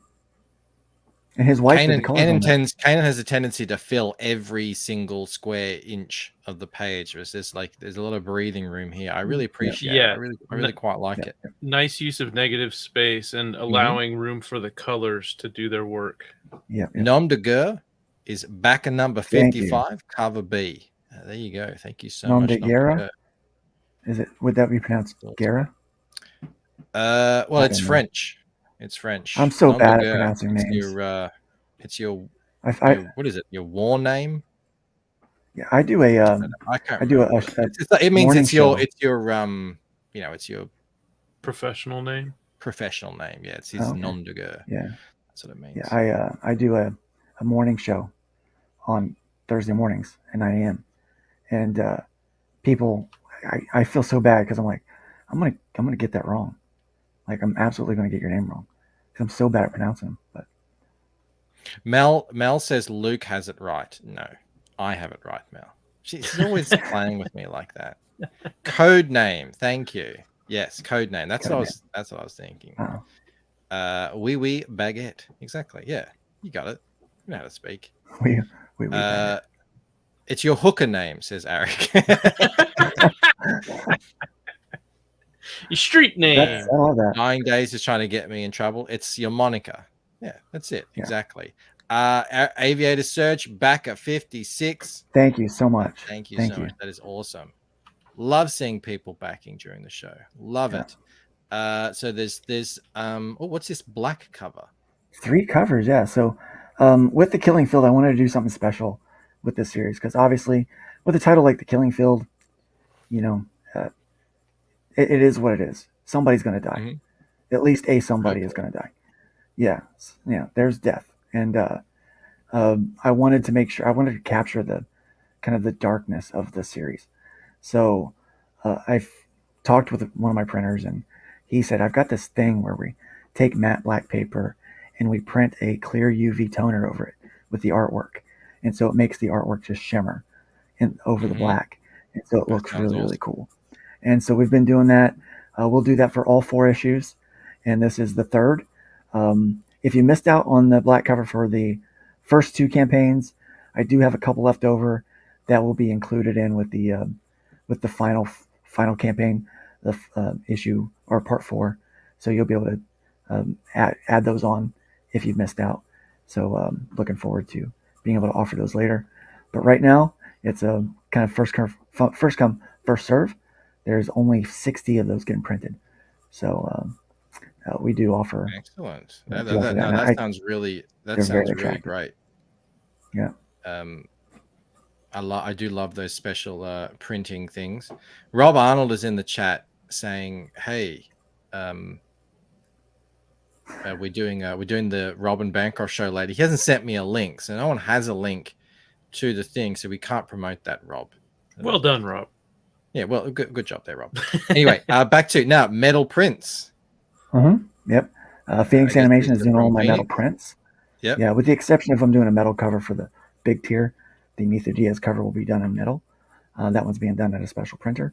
And his wife did the colors on that. Kanan has a tendency to fill every single square inch of the page. There's a lot of breathing room here. I really appreciate it. I really quite like it. Nice use of negative space and allowing room for the colors to do their work. Yeah. Nom de guerre is back in number 55, cover B. There you go. Thank you so Nom much. de guerre? Would that be pronounced Guerra? Well, it's French. It's French. I'm so bad at pronouncing names. It's your what is it? Your war name? Yeah, I do a. I can't. I do it means it's your show. it's your professional name. Professional name. Yeah, it's his nom de guerre. Yeah, that's what it means. Yeah, I do a morning show on Thursday mornings at 9 a.m. and people, I feel so bad because I'm like, I'm gonna get that wrong. Like I'm absolutely gonna get your name wrong because I'm so bad at pronouncing them. But Mel says Luke has it right. No, I have it right, Mel. She's always playing with me like that. Code name. Thank you. Yes, code name. That's what I was thinking. Oh. Oui baguette. Exactly. Yeah, you got it. You know how to speak. Oui baguette. It's your hooker name, says Eric. Your street name. I love that. 9 days is trying to get me in trouble. It's your moniker. Yeah, that's it. Yeah. Exactly. Aviator Search back at 56. Thank you so much. Thank you so much. That is awesome. Love seeing people backing during the show. Love Yeah. it. So there's what's this black cover? 3 covers, yeah. So with the Killing Field, I wanted to do something special with this series because obviously, with a title like the Killing Field, you know, it is what it is. Somebody's going to die. Mm-hmm. At least somebody is going to die. Yeah, there's death, and I wanted to make sure I wanted to capture the kind of the darkness of the series. So I've talked with one of my printers, and he said I've got this thing where we take matte black paper and we print a clear UV toner over it with the artwork, and so it makes the artwork just shimmer over the black, and so it looks really really cool. And so we've been doing that. We'll do that for all 4 issues, and this is the 3rd. If you missed out on the black cover for the first 2 campaigns, I do have a couple left over that will be included in with the final campaign, the issue or part 4. So you'll be able to add those on if you've missed out. So looking forward to being able to offer those later. But right now it's a kind of first come first serve. There's only 60 of those getting printed. So we do offer. Excellent. That sounds really great. Yeah. I do love those special printing things. Rob Arnold is in the chat saying, "Hey, we're doing the Robin Bancroft show later." He hasn't sent me a link, so no one has a link to the thing, so we can't promote that, Rob. Well done, Rob. Yeah, well, good job there, Rob. Anyway, back to now metal prints. Yep. Phoenix Animation is doing all my metal prints. Yep. Yeah, with the exception of I'm doing a metal cover for the big tier. The Neither Diaz cover will be done in metal. That one's being done at a special printer.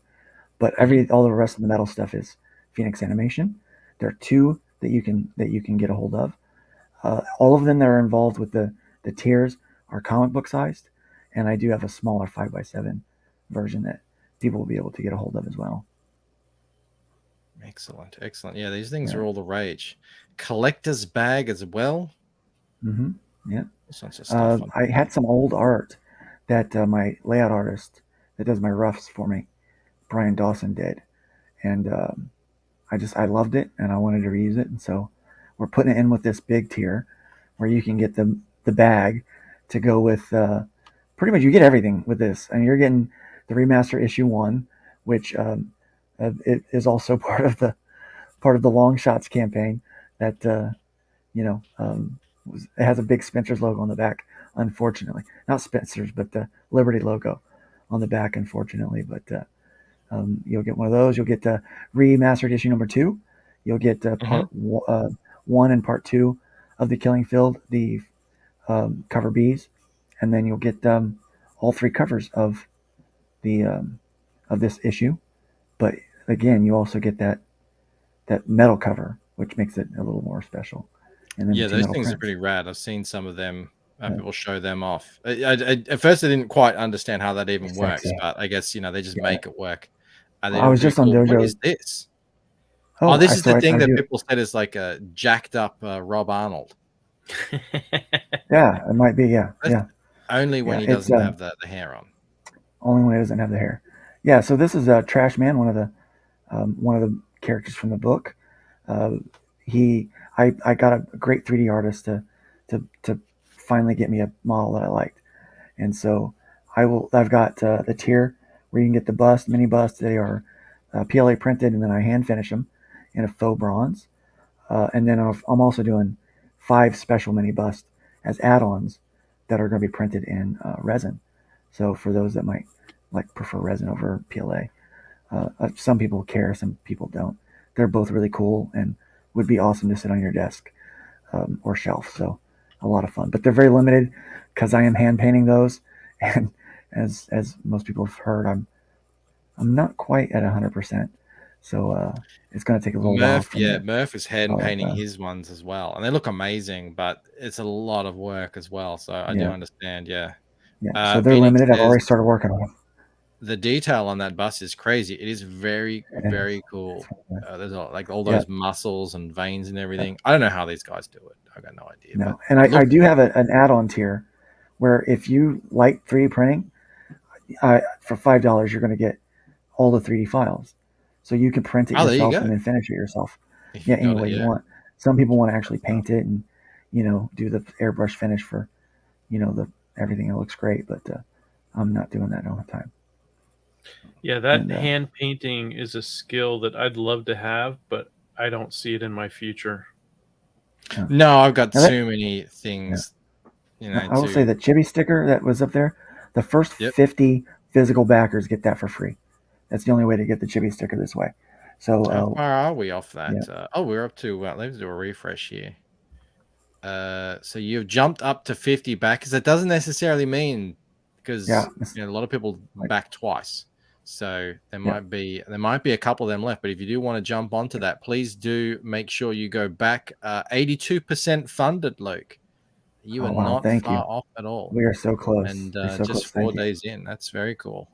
But all the rest of the metal stuff is Phoenix Animation. There are 2 that you can get a hold of. All of them that are involved with the tiers are comic book sized, and I do have a smaller 5x7 version that people will be able to get a hold of as well. Excellent. Yeah, these things are all the rage. Collector's bag as well. Yeah. Stuff I had some old art that my layout artist that does my roughs for me, Brian Dawson, did, and I loved it and I wanted to reuse it, and so we're putting it in with this big tier where you can get the bag to go with pretty much you get everything with this. I mean, you're getting the remaster issue 1, which it is also part of the Long Shots campaign that it has a big Spencer's logo on the back. Unfortunately, not Spencer's, but the Liberty logo on the back. Unfortunately, but you'll get one of those. You'll get the remastered issue number 2. You'll get part 1 and part 2 of the Killing Field, the cover Bs, and then you'll get all 3 covers of this issue. But again, you also get that metal cover, which makes it a little more special. And then those things are pretty rad. I've seen some of them. People show them off. At first, I didn't quite understand how that even works, but I guess they just make it work. I was just on Dojo. What is this? This is the thing that people said is like a jacked up Rob Arnold. Yeah, it might be. Yeah. Only when he doesn't have the hair on. Only when he doesn't have the hair. Yeah. So this is Trash Man, one of the characters from the book. I got a great 3D artist to finally get me a model that I liked, and so I've got the tier where you can get the mini bust. They are PLA printed, and then I hand finish them in a faux bronze, and then I'm also doing 5 special mini busts as add-ons that are going to be printed in resin. So for those that might prefer resin over PLA, some people care, some people don't. They're both really cool and would be awesome to sit on your desk or shelf. So a lot of fun, but they're very limited because I am hand painting those, and as most people have heard, I'm not quite at 100%. So it's going to take a little while. Murph is hand painting his ones as well, and they look amazing, but it's a lot of work as well. So I do understand. Yeah. So they're limited. I've already started working on them. The detail on that bust is crazy. It is very, very cool. There's all those muscles and veins and everything. I don't know how these guys do it. I got no idea. No, and I do have an add-on tier where if you like 3D printing, for $5 you're going to get all the 3D files, so you can print it Oh, there you yourself go. and then finish it yourself. If Yeah, you've any got way it, you yeah. want. Some people want to actually paint it and do the airbrush finish for the everything. It looks great, but I'm not doing that all the time. Yeah, that And hand painting is a skill that I'd love to have, but I don't see it in my future. No, I've got now that, too many yeah. things, I will say the chibi sticker that was up there, the first Yep. 50 physical backers get that for free. That's the only way to get the chibi sticker this way. So How far are we off that? yeah. Oh, we're up to, let's do a refresh here. So you've jumped up to 50 backers. That doesn't necessarily mean, because Yeah, a lot of people like, back twice. So there yeah. might be a couple of them left. But if you do want to jump onto that, please do make sure you go back. 82% funded, Luke. You Oh are wow, not thank far you. off at all. We are so close. And We're so just close. 4 Thank you. days in. That's very cool.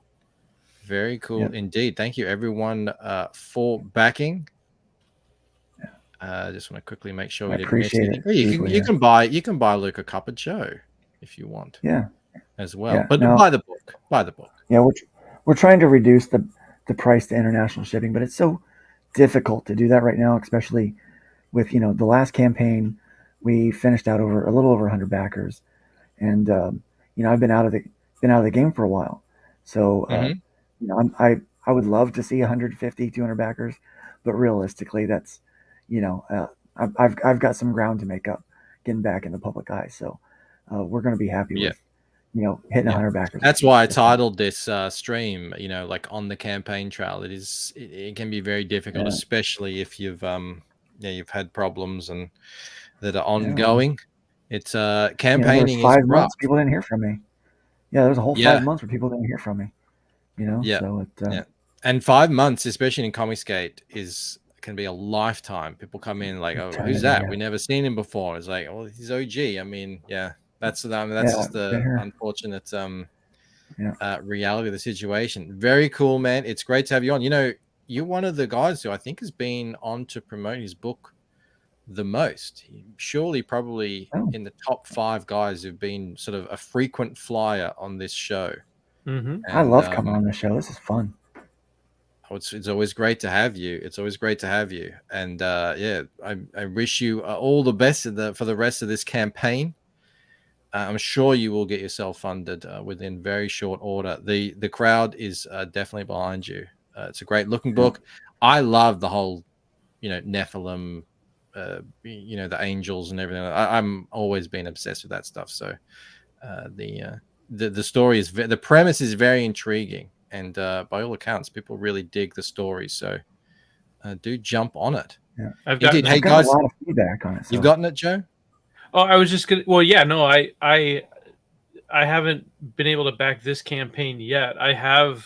Very cool Yep. indeed. Thank you everyone for backing. Just want to quickly make sure we didn't miss anything. You can buy Luke a cup of Joe if you want. Yeah. As well. Yeah. But now, buy the book. Buy the book. Yeah, we're trying to reduce the price to international shipping, but it's so difficult to do that right now, especially with the last campaign. We finished out a little over 100 backers, and I've been out of the game for a while, so I would love to see 150, 200 backers, but realistically, that's I've got some ground to make up getting back in the public eye. So we're going to be happy with hitting 100 backers. That's why I titled this stream, like on the campaign trail. It can be very difficult, especially if you've had problems and that are ongoing. It's campaigning there was 5 is rough. months people didn't hear from me. Yeah, there's a whole 5 months where people didn't hear from me. So and 5 months, especially in Comicsgate, can be a lifetime. People come in like, oh, who's that? We never seen him before. It's like, well, he's OG. I mean, that's just the unfortunate reality of the situation. Very cool, man. It's great to have you on. You're one of the guys who I think has been on to promote his book the most. Surely probably in the top 5 guys who've been sort of a frequent flyer on this show. Mm-hmm. I love coming on the show. This is fun. It's always great to have you. And I wish you all the best for the rest of this campaign. I'm sure you will get yourself funded within very short order. The crowd is definitely behind you. It's a great looking book. I love the whole Nephilim, the angels and everything. I'm always been obsessed with that stuff. So the story is the premise is very intriguing. And by all accounts, people really dig the story. So do jump on it. Yeah. I've gotten a lot of feedback on it. So. You've gotten it, Joe? Oh, I was just gonna. Well, yeah, no, I haven't been able to back this campaign yet. I have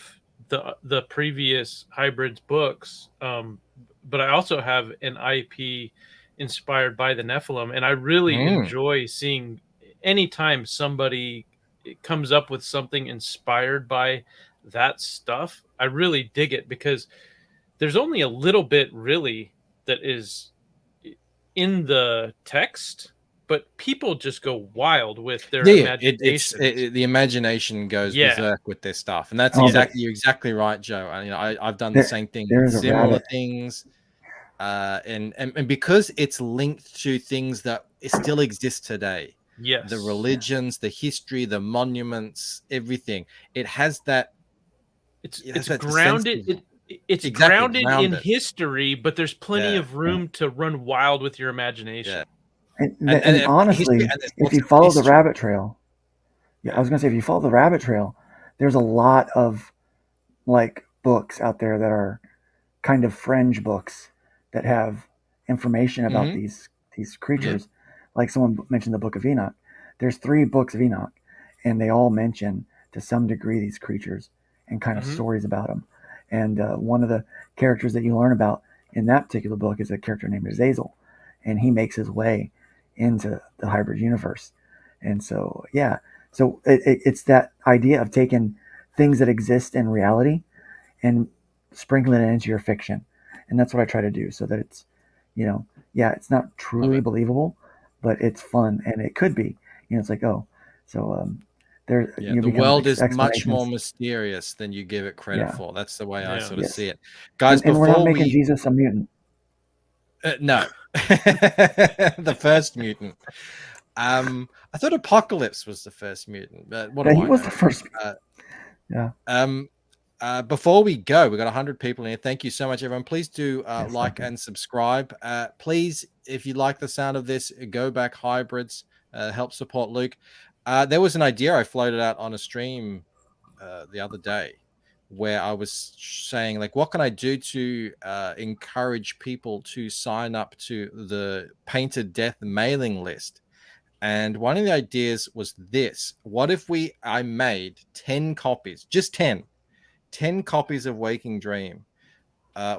the previous hybrids books, but I also have an IP inspired by the Nephilim, and I really enjoy seeing anytime somebody comes up with something inspired by that stuff. I really dig it because there's only a little bit really that is in the text, but people just go wild with their imagination. The imagination goes berserk with their stuff, and that's you're exactly right, Joe. And I've done the same thing, similar things, and because it's linked to things that still exist today. Yes, the religions, the history, the monuments, everything. It has that. It's grounded. It's grounded in history, but there's plenty of room to run wild with your imagination. Yeah. And honestly, if you follow the rabbit trail, I was going to say, if you follow the rabbit trail, there's a lot of like books out there that are kind of fringe books that have information about these creatures. Yeah. Like someone mentioned the Book of Enoch. There's 3 books of Enoch, and they all mention to some degree these creatures and kind of stories about them. And one of the characters that you learn about in that particular book is a character named Azazel, and he makes his way into the hybrid universe. And so, so it's that idea of taking things that exist in reality and sprinkling it into your fiction. And that's what I try to do, so that it's, it's not truly believable, but it's fun, and it could be, it's like, There, Yeah, you the become world is much more explanations. mysterious than you give it credit Yeah. for. That's the way I Yeah. sort of Yes. see it. Guys, And we're not before making we Jesus a mutant. no. The first mutant. I thought Apocalypse was the first mutant, but what Yeah, do he I was know? the first. Uh, Yeah. Before we go, we've got 100 people in here. Thank you so much, everyone. Please do Yes, like thank you. and subscribe. Please, if you like the sound of this, go back hybrids. Help support Luke. There was an idea I floated out on a stream the other day where I was saying, like, what can I do to encourage people to sign up to the Painted Death mailing list? And one of the ideas was this: what if I made 10 copies, just 10 copies of Waking Dream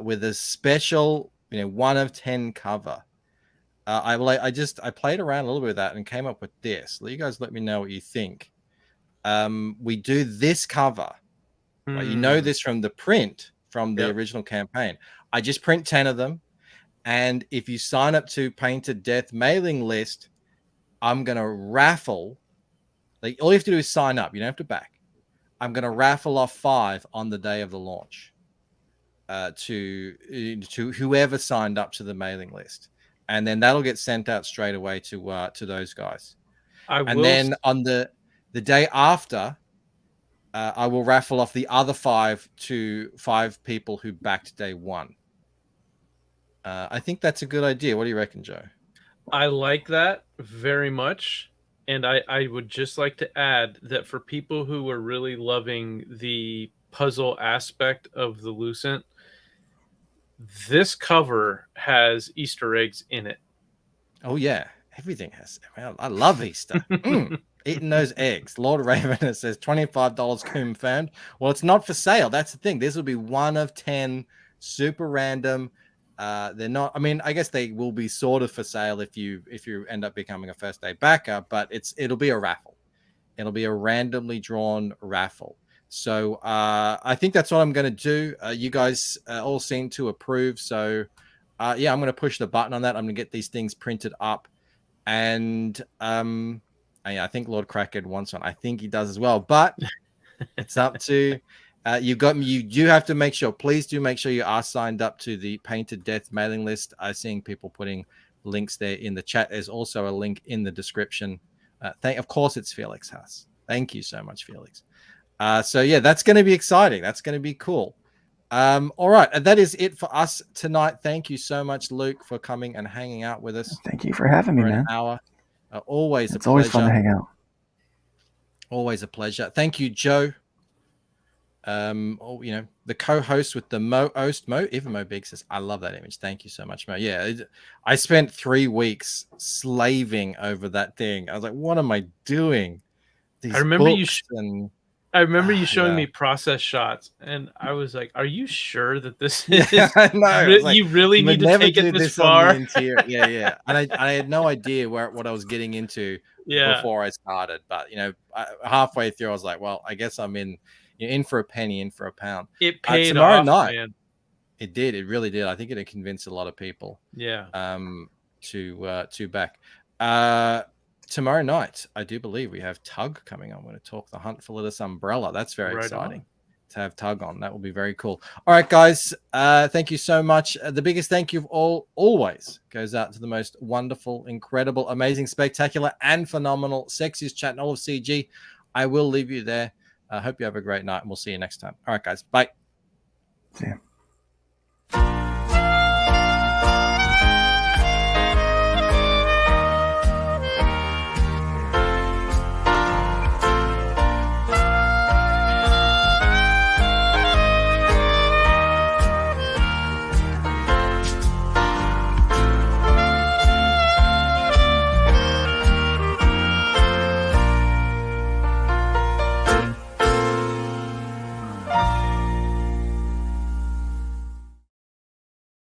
with a special, 1 of 10 cover. I played around a little bit with that and came up with this. You guys let me know what you think. We do this cover. Right? You know this from the print from the original campaign. I just print 10 of them. And if you sign up to Painted Death mailing list, I'm going to raffle. Like, all you have to do is sign up. You don't have to back. I'm going to raffle off 5 on the day of the launch to whoever signed up to the mailing list. And then that'll get sent out straight away to those guys. And then on the day after, I will raffle off the other 5 to 5 people who backed day 1. I think that's a good idea. What do you reckon, Joe? I like that very much. And I would just like to add that for people who were really loving the puzzle aspect of the Lucent, this cover has Easter eggs in it. Oh, yeah. Everything has. Well, I love Easter. Eating those eggs. Lord Raven says $25 confirmed. Well, it's not for sale. That's the thing. This will be 1 of 10, super random. They're not. I mean, I guess they will be sort of for sale if you end up becoming a first day backer, but it'll be a raffle. It'll be a randomly drawn raffle. So I think that's what I'm going to do. You guys all seem to approve. So yeah, I'm going to push the button on that. I'm going to get these things printed up. And I think Lord Crackhead wants one. I think he does as well. But it's up to you do have to make sure. Please do make sure you are signed up to the Painted Death mailing list. I'm seeing people putting links there in the chat. There's also a link in the description. Of course, it's Felix Haas. Thank you so much, Felix. So yeah, that's going to be exciting. That's going to be cool. All right, and that is it for us tonight. Thank you so much, Luke, for coming and hanging out with us. Thank you for having me, for an man. hour. Always It's a pleasure. always fun to hang out. Always a pleasure. Thank you, Joe. The co-host with the even Mo Big says, I love that image. Thank you so much, Mo. Yeah, I spent 3 weeks slaving over that thing. I was like, what am I doing? I remember you showing yeah. me process shots, and I was like, "Are you sure that this is? I know. You really need to take it this far?" On the interior. Yeah. And I had no idea what I was getting into before I started. But halfway through, I was like, "Well, I guess I'm in for a penny, in for a pound." It paid tomorrow off, night. man. It did. It really did. I think it convinced a lot of people. Yeah. To back. Tomorrow night, I do believe we have Tug coming on. We're going to talk the Hunt for Littus Umbrella. That's very exciting to have Tug on. That will be very cool. All right, guys. Thank you so much. The biggest thank you of always goes out to the most wonderful, incredible, amazing, spectacular, and phenomenal sexiest chat in all of CG. I will leave you there. I hope you have a great night, and we'll see you next time. All right, guys. Bye. See ya.